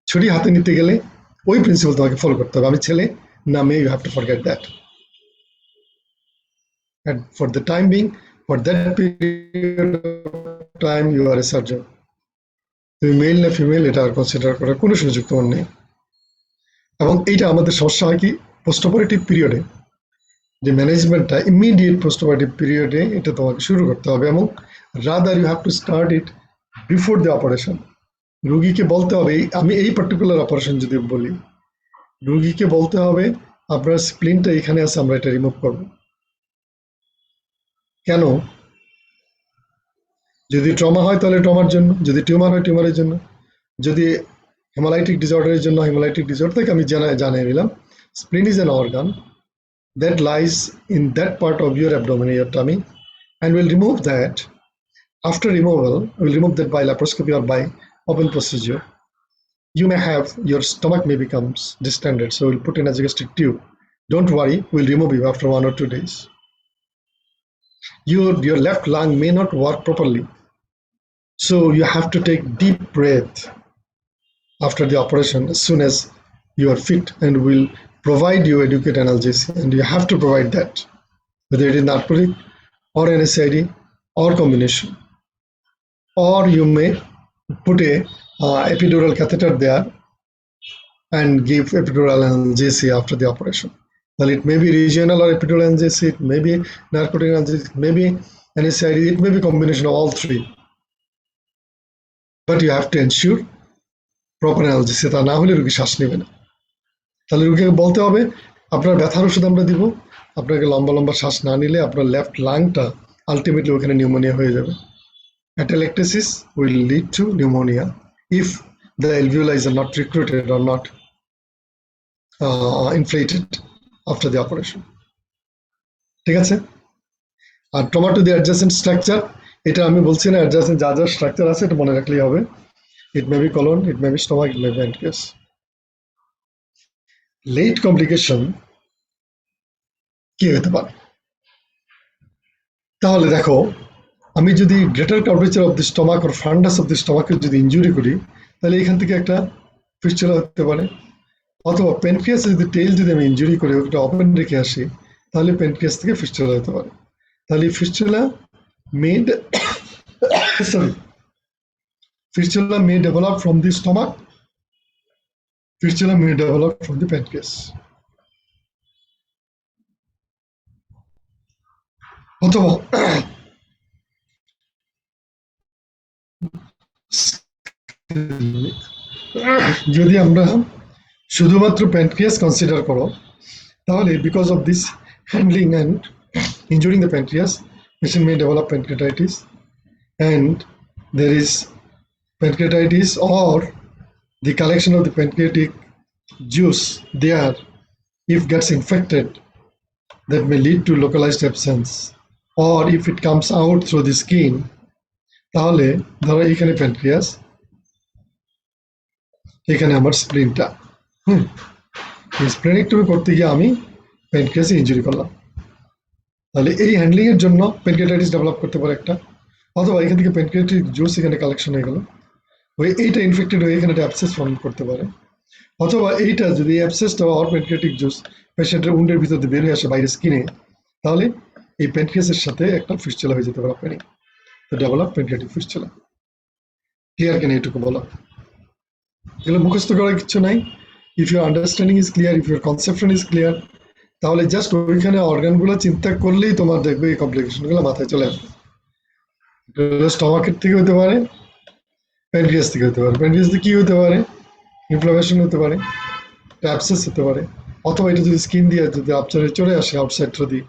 ছুরি হাতে নিতে গেলে ওই প্রিন্সিপাল তোমাকে ফলো করতে হবে। আমি ছেলে না মেয়ে, you have to forget that. And for the time being, For that period of time, you are a surgeon. তুমি মেল না ফিমেল এটা আর কনসিডার করার কোনো সুযোগ তোমার নেই। এবং এইটা আমাদের সমস্যা হয় কি পোস্ট অপারেটিভ পিরিয়ডে, যে ম্যানেজমেন্টটা ইমিডিয়েট পোস্ট অপারেটিভ পিরিয়ডে এটা তোমাকে শুরু করতে হবে, এবং rather you have to start it before the operation. রুগীকে বলতে হবে, আমি এই পার্টিকুলার অপারেশন যদি বলি, রুগীকে বলতে হবে আপনার স্প্লিনটা এখানে আছে, আমরা এটা রিমুভ করব। কেন? যদি ট্রমা হয় তাহলে ট্রমার জন্য, যদি টিউমার হয় টিউমারের জন্য, যদি হেমালাইটিক ডিসঅর্ডারের জন্য হেমালাইটিক ডিসঅর্ডার থেকে আমি জানিয়ে নিলাম স্প্লিন is an organ that lies in that part of your abdomen, your tummy, and we'll remove that. After removal, we'll remove that by laparoscopy or by open procedure. You may have, your stomach may become distended, so we'll put in a gastric tube. Don't worry, we'll remove you after 1 or 2 days. Your left lung may not work properly, so you have to take deep breath after the operation as soon as you are fit, and we'll provide you adequate analgesia, and you have to provide that, whether it is narcotic or NSAID or combination. Or you may put a epidural catheter there and give epidural analgesia after the operation. Well, it may be regional or epidural analgesia, it may be narcotic analgesia, it may be NSAID, it may be combination of all three. But you have to ensure proper analgesia, তা না হলে রোগী শ্বাস নেবে না। তাহলে রোগীকে বলতে হবে আপনার ব্যথার ওষুধ আমরা দিব, আপনাকে লম্বা লম্বা শ্বাস না নিলে আপনার লেফট লাংটা আলটিমেটলি ওখানে নিউমোনিয়া হয়ে যাবে। Atelectasis will lead to pneumonia if the alveoli are not recruited or not inflated after the operation. ঠিক আছে? আর trauma to the adjacent structure, এটা আমি বলছি না, অ্যাডজাসেন্ট যা যা স্ট্রাকচার আছে এটা মনে রাখলেই হবে। It may be colon, it may be stomach, it may be pancreas. Late complication কি হতে পারে? তাহলে দেখো, আমি যদি greater curvature of the stomach or fundus of the স্টমাকে যদি ইনজুরি করি, তাহলে এখান থেকে একটা ফিস্টুলা হতে পারে। অথবা প্যানক্রিয়াসে যদি টেইল যদি আমি ইনজুরি করি, ওটা ওপেন রেখে আসি, তাহলে প্যানক্রিয়াস থেকে ফিস্টুলা হতে পারে। তাহলে fistula may develop from the stomach, fistula may develop from the pancreas. অথবা যদি আমরা শুধুমাত্র প্যানক্রিয়াস কনসিডার করো, তাহলে because of this handling and ইনজুরিং the pancreas, patient may develop pancreatitis, and there is pancreatitis or the collection of the pancreatic juice there, if gets infected, that may lead to localized abscess, or if it comes out through the skin, তাহলে ধরো এখানে pancreas, এখানে আমার স্প্লিনটা, splenectomy করতে গিয়ে আমি প্যানক্রিয়াসে injury করলাম, তাহলে এই হ্যান্ডলিং এর জন্য প্যানক্রিয়াটাইটিস ডেভেলপ করতে পারে একটা। অথবা এখান থেকে প্যানক্রিয়াটিক জুস এখানে কালেকশন হয়ে গেল, এইটা ইনফেক্টেড হয়ে এখানে একটা অ্যাবসেস ফর্ম করতে পারে। অথবা এইটা যদি অ্যাবসেসটা অর প্যানক্রিয়াটিক জুস পেশেন্টের উন্ডের ভিতর দিয়ে বের হয়ে আসে বাইরে স্কিনে, তাহলে এই প্যানক্রিয়াসের সাথে একটা ফিস্টুলা হয়ে যেতে পারে আপনার, তো ডেভেলপ প্যানক্রিয়াটিক ফিস্টুলা। ক্লিয়ার কিনা এটুকু বলা? এগুলো মুখস্থ করার কিছু নাই। If your understanding is clear, if your conception is clear, তাহলে জাস্ট ওইখানে অর্গানগুলো চিন্তা করলেই তোমার দেখবে এই কমপ্লিকেশনগুলো মাথায় চলে আসবে। স্টমাকের থেকে হতে পারে, প্যানক্রিয়াস থেকে হতে পারে। প্যানক্রিয়াস থেকে কি হতে পারে? ইনফ্লামেশন হতে পারে, অ্যাবসেস হতে পারে, অথবা এটা যদি স্কিন দিয়ে যদি আপচারে চলে আসে outside through the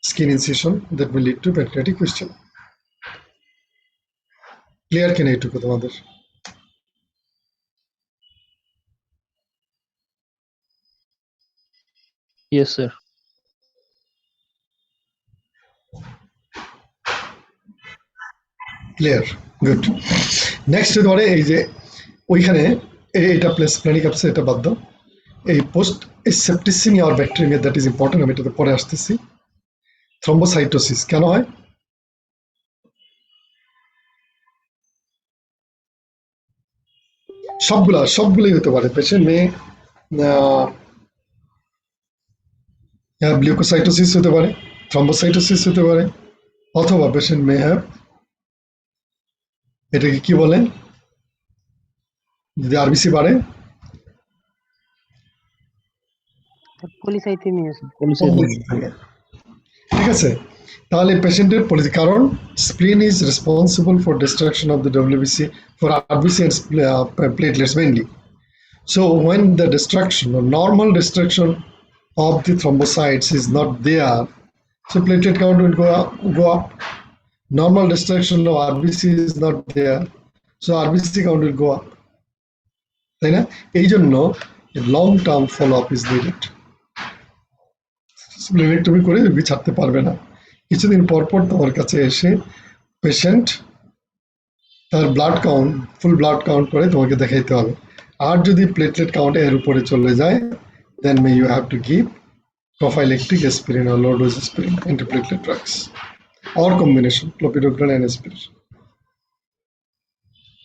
skin incision, that will lead to pancreatic fistula. Clear কিনা এইটুকু তোমাদের? Yes, sir. Clear, good. Next ধরে এই যে ওইখানে এটা প্লেনিক অ্যাপসে এটা বাদ দাও, এই পোস্ট সেপ্টিসিমিয়া আর ব্যাকটেরিয়া, দ্যাট ইজ ইম্পর্টেন্ট, আমি এটাতে পরে আসতেছি। থ্রম্বোসাইটোসিস কেন হয়? সবগুলোই হতে পারে। পেশেন্ট মে লিউকোসাইটোসিস হতে পারে, থ্রম্বোসাইটোসিস হতে পারে, অথবা পেশেন্ট মে হ্যাভ, এটাকে কি বলে যদি আরবিসি বাড়ে? Polycythemia, sir. Polycythemia. ঠিক আছে, তাহলে পেশেন্টের কারণ spleen is responsible for destruction of the WBC for RBC and platelets mainly. So when the destruction or normal destruction of the thrombocytes is not there, so platelet count will go up. Normal destruction of RBC is not there, so RBC count will go up. তাই না? এই জন্য long term follow up is needed. Splenectomy করে রোগী ছাড়তে পারবে না, কিছুদিন পর পর তোমার কাছে এসে পেশেন্ট তার ব্লাড কাউন্ট, ফুল ব্লাড কাউন্ট করে তোমাকে দেখাইতে হবে। আর যদি প্লেটলেট কাউন্ট এর উপরে চলে যায়, then may you have to give prophylactic aspirin or low dose aspirin, antiplatelet drugs, or combination clopidogrel and aspirin.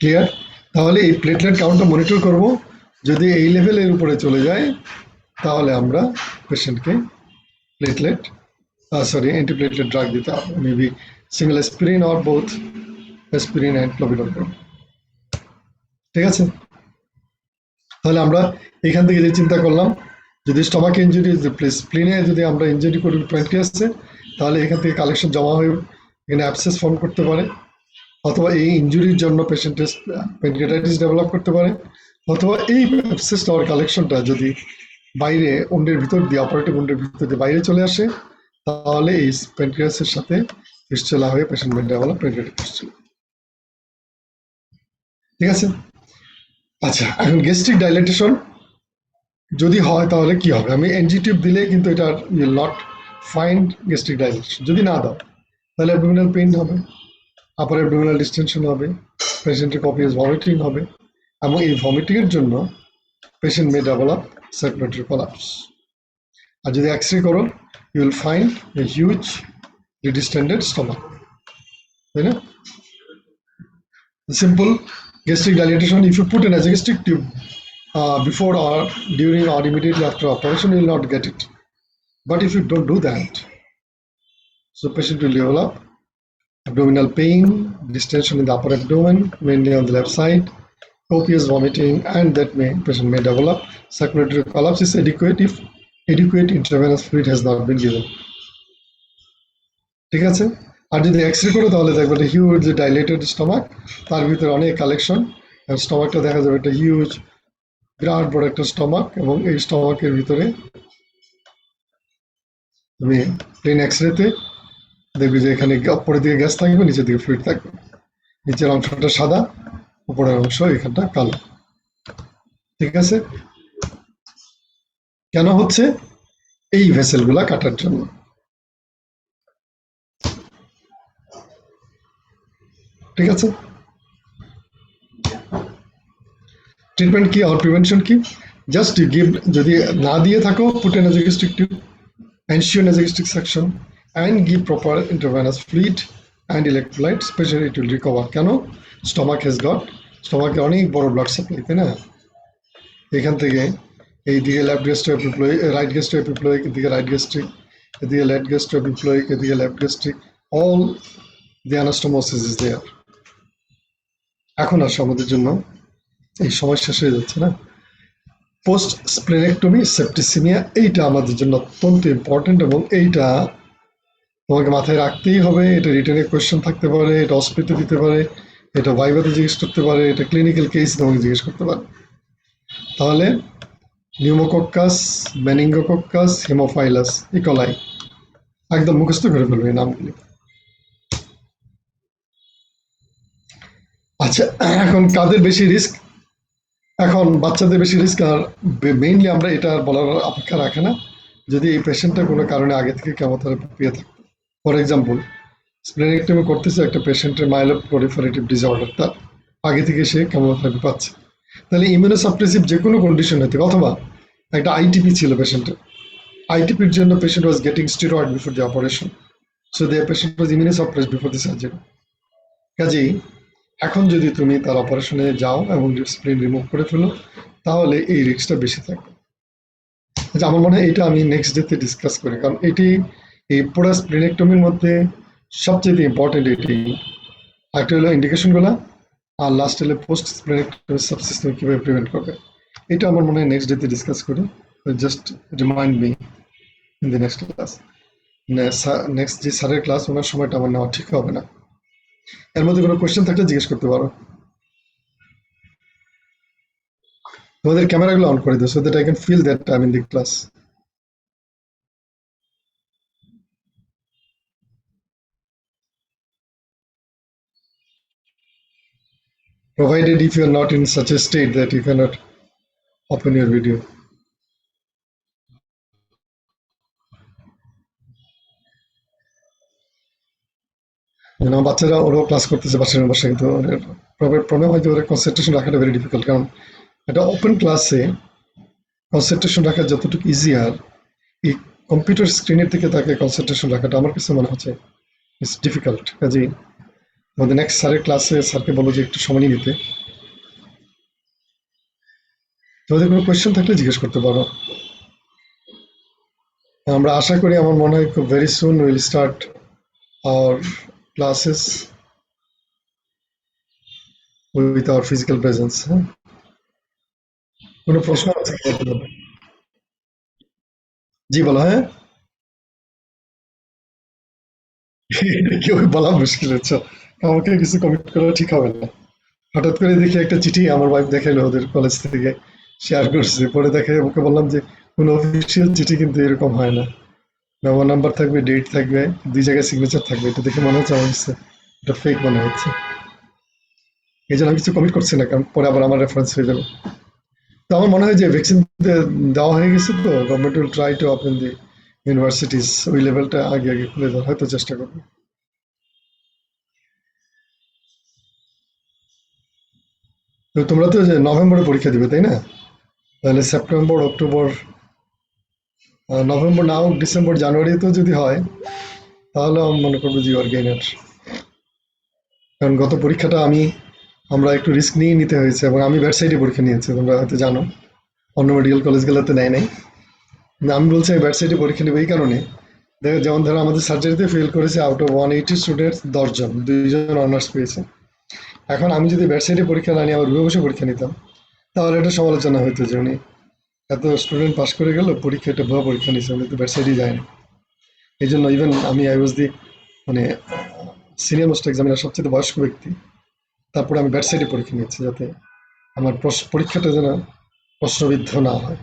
Clear? তাহলে এই প্লেটলেট কাউন্টটা মনিটর করব, যদি এই লেভেলের উপরে চলে যায় তাহলে আমরা পেশেন্টকে প্লেটলেট অ্যান্টিপ্লেটলেট ড্রাগ দিতে হবে, maybe single aspirin or both aspirin and clopidogrel. ঠিক আছে, তাহলে আমরা এখান থেকে যে চিন্তা করলাম, যদি স্টমাক ইঞ্জুরি, স্প্লিনে যদি আমরা ইঞ্জুরি করি প্যানক্রিয়াসে, তাহলে এখান থেকে কালেকশন জমা হয়ে এখানে অ্যাবসেস ফর্ম করতে পারে, অথবা এই ইঞ্জুরির জন্য পেশেন্টের প্যানক্রিয়াটাইটিস ডেভেলপ করতে পারে, অথবা এই অ্যাবসেস আর কালেকশনটা যদি বাইরে উন্ডের ভিতর দিয়ে, অপারেটিভ উন্ডের ভিতর দিয়ে বাইরে চলে আসে, তাহলে এই প্যানক্রিয়াসের সাথে ফিস্টুলা হয়ে patient may develop pancreatic fistula. ঠিক আছে, আচ্ছা এখন গ্যাস্ট্রিক ডাইলেটেশন যদি হয় তাহলে কি হবে? আমি এনজি টিউব দিলে কিন্তু এটা will not find gastric dilatation. যদি না দাও তাহলে অ্যাবডোমিনাল পেইন হবে, আপার অ্যাবডোমিনাল ডিস্টেনশন হবে, পেশেন্টের কপিয়াস ভমিটিং হবে, এবং এই ভমিটিং এর জন্য patient may develop circulatory collapse. আর যদি এক্স-রে করো, you will find a huge distended stomach, তাই না? Simple gastric dilatation, if you put an gastric tube before or during or immediately after operation, you will not get it. But if you don't do that, so patient will develop abdominal pain, distension in the upper abdomen, mainly on the left side, copious vomiting, and that patient may develop circulatory collapse is adequate if adequate intravenous fluid has not been given. ঠিক আছে, আর যদি X-ray করো তাহলে দেখবে একটা huge dilated stomach, তার ভিতরে অনেক কালেকশন, স্টমাকটা দেখা যাবে একটা হিউজ বিরাট বড় একটা স্টমাক, এবং এই স্টমাকের ভিতরে তুমি প্লেন এক্স-রেতে দেখবে যে এখানে উপরের দিকে গ্যাস থাকবে, নিচের দিকে ফ্লুইড থাকবে, নিচের অংশটা সাদা, উপরের অংশ এখানটা কালো। ঠিক আছে, কেন হচ্ছে? এই ভেসেলগুলা কাটার জন্য। ঠিক আছে, ট্রিটমেন্ট কি আর প্রিভেনশন কি? জাস্ট ইউ গিভ, যদি না দিয়ে থাকো, put N nasogastric tube, ensure nasogastric suction and give proper intravenous fluid and electrolytes, especially it will recover. কেন? স্টমাকে অনেক বড় ব্লাড সাপ্লাই, তাই না? এখান থেকে এইদিকে লেফট গ্যাস্ট্রোএপিপ্লয়িক, রাইট গ্যাস্ট্রোএপিপ্লয়িক, এদিকে রাইট গ্যাস্ট্রিক, এদিকে লেফট গ্যাস্ট্রোএপিপ্লয়িক, এদিকে left gastric, all the anastomosis is there. এখন আর আমাদের জন্য এই সমস্যা শেষ হয়ে যাচ্ছে না? পোস্ট স্প্লেনেক্টমি সেপ্টিসিমিয়া, এইটা আমাদের জন্য অত্যন্ত ইম্পর্টেন্ট, এবং এইটা তোমাকে মাথায় রাখতেই হবে। এটা রিটেনে কোয়েশ্চেন থাকতে পারে, এটা অস্পিতে দিতে পারে, এটা ভাইভাতে জিজ্ঞেস করতে পারে, এটা ক্লিনিক্যাল কেস তোমাকে জিজ্ঞেস করতে পারে। তাহলে নিউমোকক্কাস, মেনিঙ্গোকক্কাস, হেমোফাইলাস, ইকোলাই একদম মুখস্থ করে ফেলবে এই নামগুলি। আচ্ছা, এখন কাদের বেশি রিস্ক? এখন বাচ্চাদের বেশি রিস্ক, আর মেইনলি আমরা এটা বলার অপেক্ষা রাখে না যদি এই পেশেন্টটা কোনো কারণে আগে থেকে কেমোথেরাপি পেয়ে থাকে। ফর এক্সাম্পল, স্প্লেনেক্টমি করতেছে একটা পেশেন্টের মাইলোপ্রলিফারেটিভ ডিসঅর্ডারটা, আগে থেকে সে কেমোথেরাপি পাচ্ছে, তাহলে ইমিউনোসাপ্রেসিভ যে কোনো কন্ডিশন হতে, অথবা একটা আইটিপি ছিল পেশেন্টের, আইটিপির জন্য patient was getting steroid before the operation, so the patient was immunosuppressed before the surgery. কাজেই এখন যদি তুমি তার অপারেশনে যাও এবং স্প্লিন রিমুভ করে ফেলো, তাহলে এই রিস্কটা বেশি থাকবে। আচ্ছা, আমার মনে হয় এটা আমি নেক্সট ডেতে ডিসকাস করি, কারণ এটি এই পুরো স্প্লিনেক্টমির মধ্যে সবচেয়ে ইম্পর্টেন্ট এটি। একটা হলো ইন্ডিকেশনগুলো, আর লাস্ট হলো পোস্ট স্প্লেনেক্টমি সেপসিস তুমি কিভাবে প্রিভেন্ট করবে। এটা আমার মনে হয় নেক্সট ডেতে ডিসকাস করি। Just remind me in the next class. Next যে স্যারের ক্লাস, ওনার সময়টা আমার নেওয়া ঠিক হবে না। এর মধ্যে কোনো কোয়েশ্চেন থাকলে জিজ্ঞেস করতে পারো। তোমাদের ক্যামেরাগুলো অন করে দিও so that I can feel that I am in the class. Provided if you are not in such a state that you cannot open your video. আমার বাচ্চারা ওরাও ক্লাস করতেছে বাচ্চারা বাসায়, কিন্তু প্রবলেম হয় যে ওরা কনসেন্ট্রেশন রাখাটা ভেরি ডিফিকাল্ট। কারণ এটা ওপেন ক্লাসে কনসেন্ট্রেশন রাখা যতটুকু ইজিয়ার, এই কম্পিউটার স্ক্রিনের দিকে তাকে কনসেন্ট্রেশন রাখাটা আমার কাছে মনে হচ্ছে ইটস ডিফিকাল্ট। কাজেই আমাদের নেক্সট স্যারের ক্লাসে স্যারকে বলো যে একটু সময় নিয়ে নিতে। তোমাদের কোনো কোয়েশ্চেন থাকলে জিজ্ঞেস করতে পারো। আমরা আশা করি, আমার মনে হয় খুব very soon will start our classes with our physical presence. হ্যাঁ, কোনো প্রশ্ন আছে? জি বলো। হ্যাঁ, এটা কেউ বলা মুশকিল হচ্ছে, আমাকে কিছু কমিট করা ঠিক হবে না। হঠাৎ করে দেখি একটা চিঠি আমার ওয়াইফ দেখাইলো ওদের কলেজ থেকে, শেয়ার করছে, পরে দেখে ওকে বললাম যে কোনো অফিসিয়াল চিঠি কিন্তু এরকম হয় না, মেমো নাম্বার থাকবে, ডেট থাকবে, 2 জায়গায় সিগনেচার থাকবে। এটা দেখে মনে হচ্ছে আমার কাছে এটা ফেক মনে হচ্ছে। এই জন্য আমি কিছু কমিট করছি না, কারণ পরে আবার আমার রেফারেন্স হয়ে যাবে। তো আমার মনে হয় যে ভ্যাকসিন দেওয়া হয়ে গেছে, তো government will try to open the universities, ওই লেভেলটা আগে আগে খুলে দেওয়ার হয়তো চেষ্টা করবে। তো তোমরা তো যে নভেম্বরে পরীক্ষা দিবে তাই না? তাহলে সেপ্টেম্বর, অক্টোবর, নভেম্বর না হোক ডিসেম্বর, জানুয়ারিতেও যদি হয় তাহলে আমি মনে করবো যে ইউর গেইনার। কারণ গত পরীক্ষাটা আমরা একটু রিস্ক নিয়ে নিতে হয়েছে, এবং আমি ব্যাটসাইডে পরীক্ষা নিয়েছি, তোমরা হয়তো জানো, অন্য মেডিকেল কলেজগুলোতে নেয় নাই। আমি বলছি আমি ব্যাটসাইডে পরীক্ষা নেবো এই কারণে, দেখো যেমন ধরো আমাদের সার্জারিতে ফেল করেছে আউট অফ 180 স্টুডেন্টস 10 জন, 2 জন অনার্স পেয়েছে। এখন আমি যদি ব্যাটসাইডে পরীক্ষা না নিয়ে আবার রুমে বসে পরীক্ষা নিতাম, তাহলে এটা সমালোচনা হইতো যে উনি এত স্টুডেন্ট পাস করে গেল, পরীক্ষা একটা ভুয়া পরীক্ষা নিয়েছে, উনি তো ব্যাটসাইডেই যায় না। এই জন্য ইভেন আমি আই ওয়াজ দি মানে সিনিয়র মোস্ট এক্সামিনার, সবচেয়ে বয়স্ক ব্যক্তি, তারপরে আমি ব্যাটসাইডে পরীক্ষা নিচ্ছি যাতে আমার পরীক্ষাটা যেন প্রশ্নবিদ্ধ না হয়।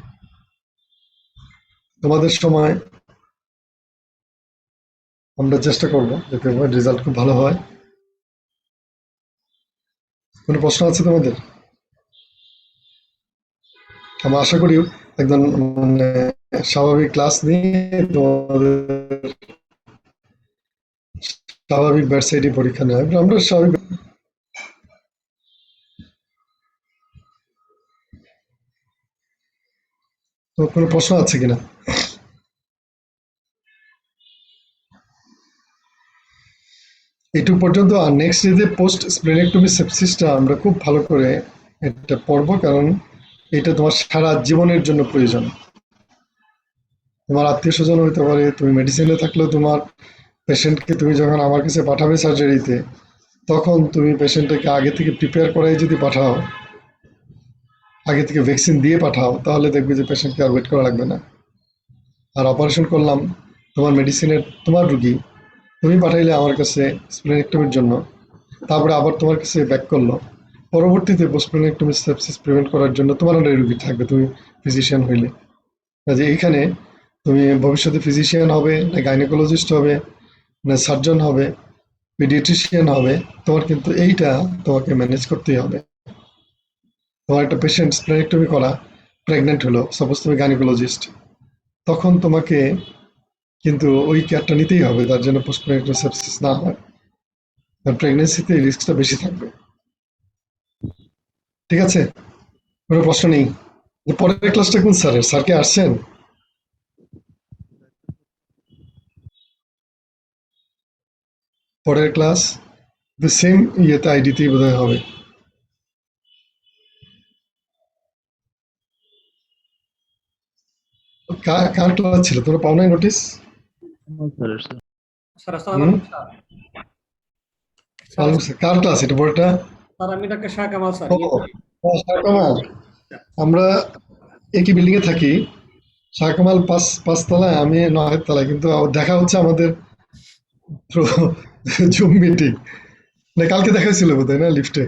তোমাদের সময় আমরা চেষ্টা করবো যাতে রেজাল্ট খুব ভালো হয়। কোনো প্রশ্ন আছে তোমাদের? আমরা আশা করি একদম মানে স্বাভাবিক ক্লাস নিয়ে তোমাদের স্বাভাবিক ব্যাটসাইডে পরীক্ষা নেওয়া, আমরা স্বাভাবিক। তো কোনো প্রশ্ন আছে কিনা? এটুকু পর্যন্ত। আর নেক্সট যে পোস্ট স্প্লেনেক্টমি সেপসিসটা আমরা খুব ভালো করে এটা পড়বো, কারণ এটা তোমার সারা জীবনের জন্য প্রয়োজন। তোমার আত্মীয় স্বজন হইতে পারে, তুমি মেডিসিনে থাকলেও তোমার পেশেন্টকে তুমি যখন আমার কাছে পাঠাবে সার্জারিতে, তখন তুমি পেশেন্টটাকে আগে থেকে প্রিপেয়ার করাই যদি পাঠাও, আগে থেকে ভ্যাকসিন দিয়ে পাঠাও, তাহলে দেখবে যে পেশেন্টকে আর ওয়েট করা লাগবে না। আর অপারেশন করলাম, তোমার মেডিসিনের তোমার রুগী, তুমি পাঠাইলে আমার কাছে স্প্লেনেক্টমির জন্য, তারপরে আবার তোমার কাছে ব্যাক করলো, পরবর্তীতে পোস্টপ্লেনেক্টমি সেপসিস প্রিভেন্ট করার জন্য তোমার আন্ডারে রুগী থাকবে, তুমি ফিজিশিয়ান হইলে। কাজে এইখানে তুমি ভবিষ্যতে ফিজিশিয়ান হবে, না গাইনোকোলজিস্ট হবে, না সার্জন হবে, পিডিয়াট্রিশিয়ান হবে, তোমার কিন্তু এইটা তোমাকে ম্যানেজ করতেই হবে। তোমার একটা পেশেন্ট স্প্লেনেক্টমি করা প্রেগনেন্ট হলো, সাপোজ তুমি গাইনোকোলজিস্ট, তখন তোমাকে কিন্তু ওই কেয়ারটা নিতেই হবে, তার জন্য পোস্টপ্লেনেক্টমি সেপসিস না হয়। প্রেগনেন্সিতে রিস্কটা বেশি থাকবে। ঠিক আছে, কোনো প্রশ্ন নেই? পরের ক্লাসটা কোন স্যারের? স্যার কে আসছেন? পরের ক্লাস দ্য সেম ইয়েতে আইডিতেই বোধহয় হবে। কার ক্লাস ছিল? তোমরা পাও নাই নোটিস? স্যার স্যার আসসালামু আলাইকুম স্যার। ভালো আছে। কার ক্লাস এটা বড়টা? স্যার আমি ডাক্তার শাহ কামাল স্যার। শাহ কামাল, আমরা একই বিল্ডিং এ থাকি। শাহ কামাল পাঁচতলায়, আমি 9 তলায়, কিন্তু দেখা হচ্ছে আমাদের জুম মিটিং। না কালকে দেখা হয়েছিল বোধহয়, না লিফটে?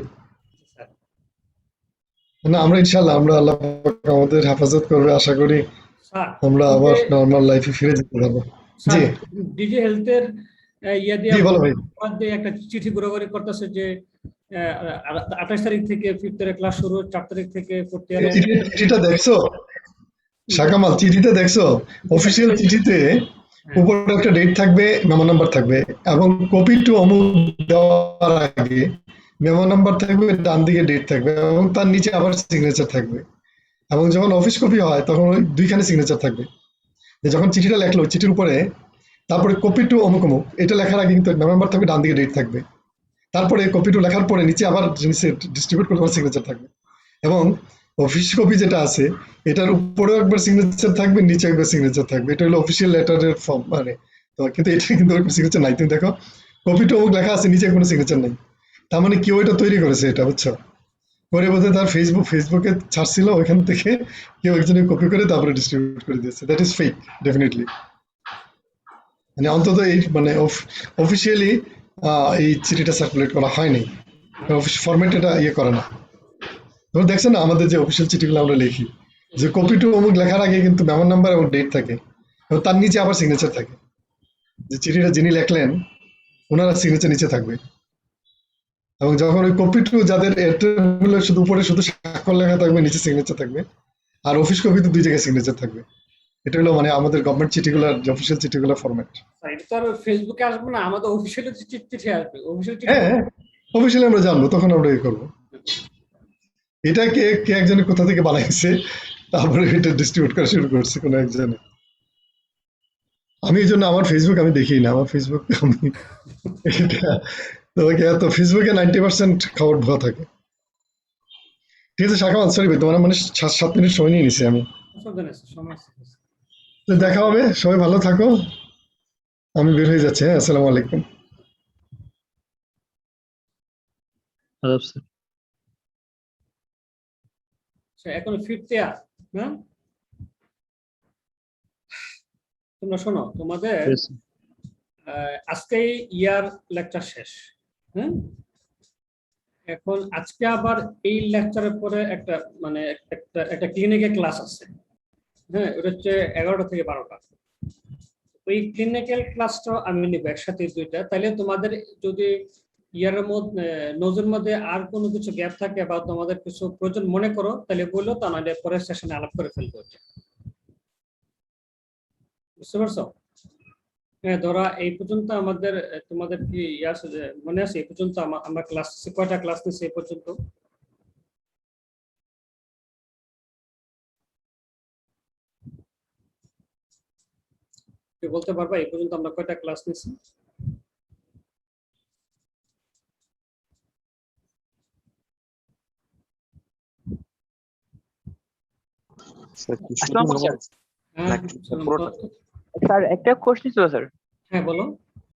না, আমরা ইনশাল্লাহ, আমরা আল্লাহ পাক আমাদের হেফাজত করবে, আশা করি স্যার আমরা আবার নর্মাল লাইফে ফিরে যেতে পারবো। জি ডিজি হেলথের ইয়া দিয়ে জি বলো ভাই। একটা চিঠি ঘোরাঘুরি করতেছে যে 28 তারিখ থেকে 5th ইয়ারের ক্লাস শুরু, 4 তারিখ থেকে 4th ইয়ারে। চিঠিটা দেখছো শাহ কামাল? চিঠিটা দেখছো? অফিসিয়াল চিঠিতে উপরে একটা ডেট থাকবে, মেমো নাম্বার থাকবে, এবং কপি টু অমুক দেওয়ার আগে মেমো নাম্বার থাকবে, ডান দিকে ডেট থাকবে, এবং তার নিচে আবার সিগনেচার থাকবে। এবং যখন অফিস কপি হয় তখন ওই দুইখানে সিগনেচার থাকবে। যে যখন চিঠিটা লেখলো, চিঠির উপরে তারপরে কপি টু অমুক অমুক এটা লেখার আগে কিন্তু মেমো নাম্বার থাকবে, ডান দিকে ডেট থাকবে। তারপরে কপি টু লেখার পরে নিচে আবার ডিস্ট্রিবিউট করে তোমার সিগনেচার থাকবে। এবং অফিস কপি যেটা আছে এটার উপরেও একবার সিগনেচার থাকবে, নিচে একবার সিগনেচার থাকবে। এটা হলো অফিসিয়াল লেটারের ফর্ম, মানে তো কিন্তু এটা কিন্তু সিগনেচার নাই। তুমি দেখো কপি টু অমুক লেখা আছে, নিচে কোনো সিগনেচার নাই। তার মানে কেউ এটা তৈরি করেছে, এটা বুঝছো? করে বোধহয় তার ফেসবুকে ছাড়ছিল, ওইখান থেকে কেউ একজনে কপি করে তারপরে ডিস্ট্রিবিউট করে দিয়েছে। That is fake definitely. মানে অন্তত এই মানে অফিসিয়ালি এই চিঠিটা সার্কুলেট করা হয়নি, অফিস ফরম্যাট এটা ইয়ে করে না। তোমরা দেখছো না আমাদের যে অফিসিয়াল চিঠিগুলো আমরা লিখি, যে কপি টু অমুক লেখার আগে কিন্তু মেমো নাম্বার এবং ডেট থাকে, এবং তার নিচে আবার সিগনেচার থাকে। যে চিঠিটা যিনি লেখলেন ওনারা সিগনেচার নিচে থাকবে। এবং যখন ওই কপি টু যাদের শুধু উপরে শুধু স্বাক্ষর লেখা থাকবে, নিচে সিগনেচার থাকবে, আর অফিস কপি তো 2 জায়গায় সিগনেচার থাকবে। এটা হলো মানে আমাদের গভর্নমেন্ট চিঠিগুলোর, অফিসিয়াল চিঠিগুলোর ফরম্যাট। এটা তো আর ফেসবুকে আসবে না, আমাদের অফিসিয়াল চিঠি আসবে। অফিসিয়াল চিঠি হ্যাঁ, অফিসিয়ালি আমরা জানবো, তখন আমরা ইয়ে করবো। এটা কে কে একজনে কোথা থেকে বানাইছে, তারপরে এটা ডিস্ট্রিবিউট করা শুরু করছে কোনো একজনে। আমি এই জন্য আমার ফেসবুক আমি দেখি না, আমার ফেসবুক আমি এটা তোমাকে এত ফেসবুকে 90% খবর ভুয়া থাকে। ঠিক আছে শাখা, সরি ভাই, তোমার মানে 7 মিনিট সময় নিয়ে নিছি আমি। তো দেখা হবে, সবাই ভালো থাকো, আমি বের হয়ে যাচ্ছি। হ্যাঁ, আসসালামু আলাইকুম। আদাব স্যার। এখন 5th ইয়ার, হ্যাঁ তোমরা শোনো, তোমাদের আজকে ইয়ার লেকচার শেষ। হ্যাঁ, এখন আজকে আবার এই লেকচারের পরে একটা মানে একটা ক্লিনিক্যাল ক্লাস আছে। হ্যাঁ, ওটা হচ্ছে 11টা থেকে 12টা। ওই ক্লিনিক্যাল ক্লাসটা আমি নিব একসাথে 2টা। তাইলে তোমাদের যদি ইয়ারের মধ্যে নোজের মধ্যে আর কোনো কিছু গ্যাপ থাকে বা তোমাদের কিছু প্রয়োজন মনে করো, তাহলে বললো, তা নাহলে পরের সেশনে আলাপ করে ফেলবো। বুঝতে পারছো? হ্যাঁ, ধরা এই পর্যন্ত আমাদের, তোমাদের কি আছে যে মনে আছে এই পর্যন্ত আমরা ক্লাস কয়টা ক্লাস নিয়েছি এই পর্যন্ত? বলতে পারবা এই পর্যন্ত আমরা কয়টা ক্লাস নিয়েছি? স্যার একটা কোশ্চেন ছিল স্যার। হ্যাঁ বলো।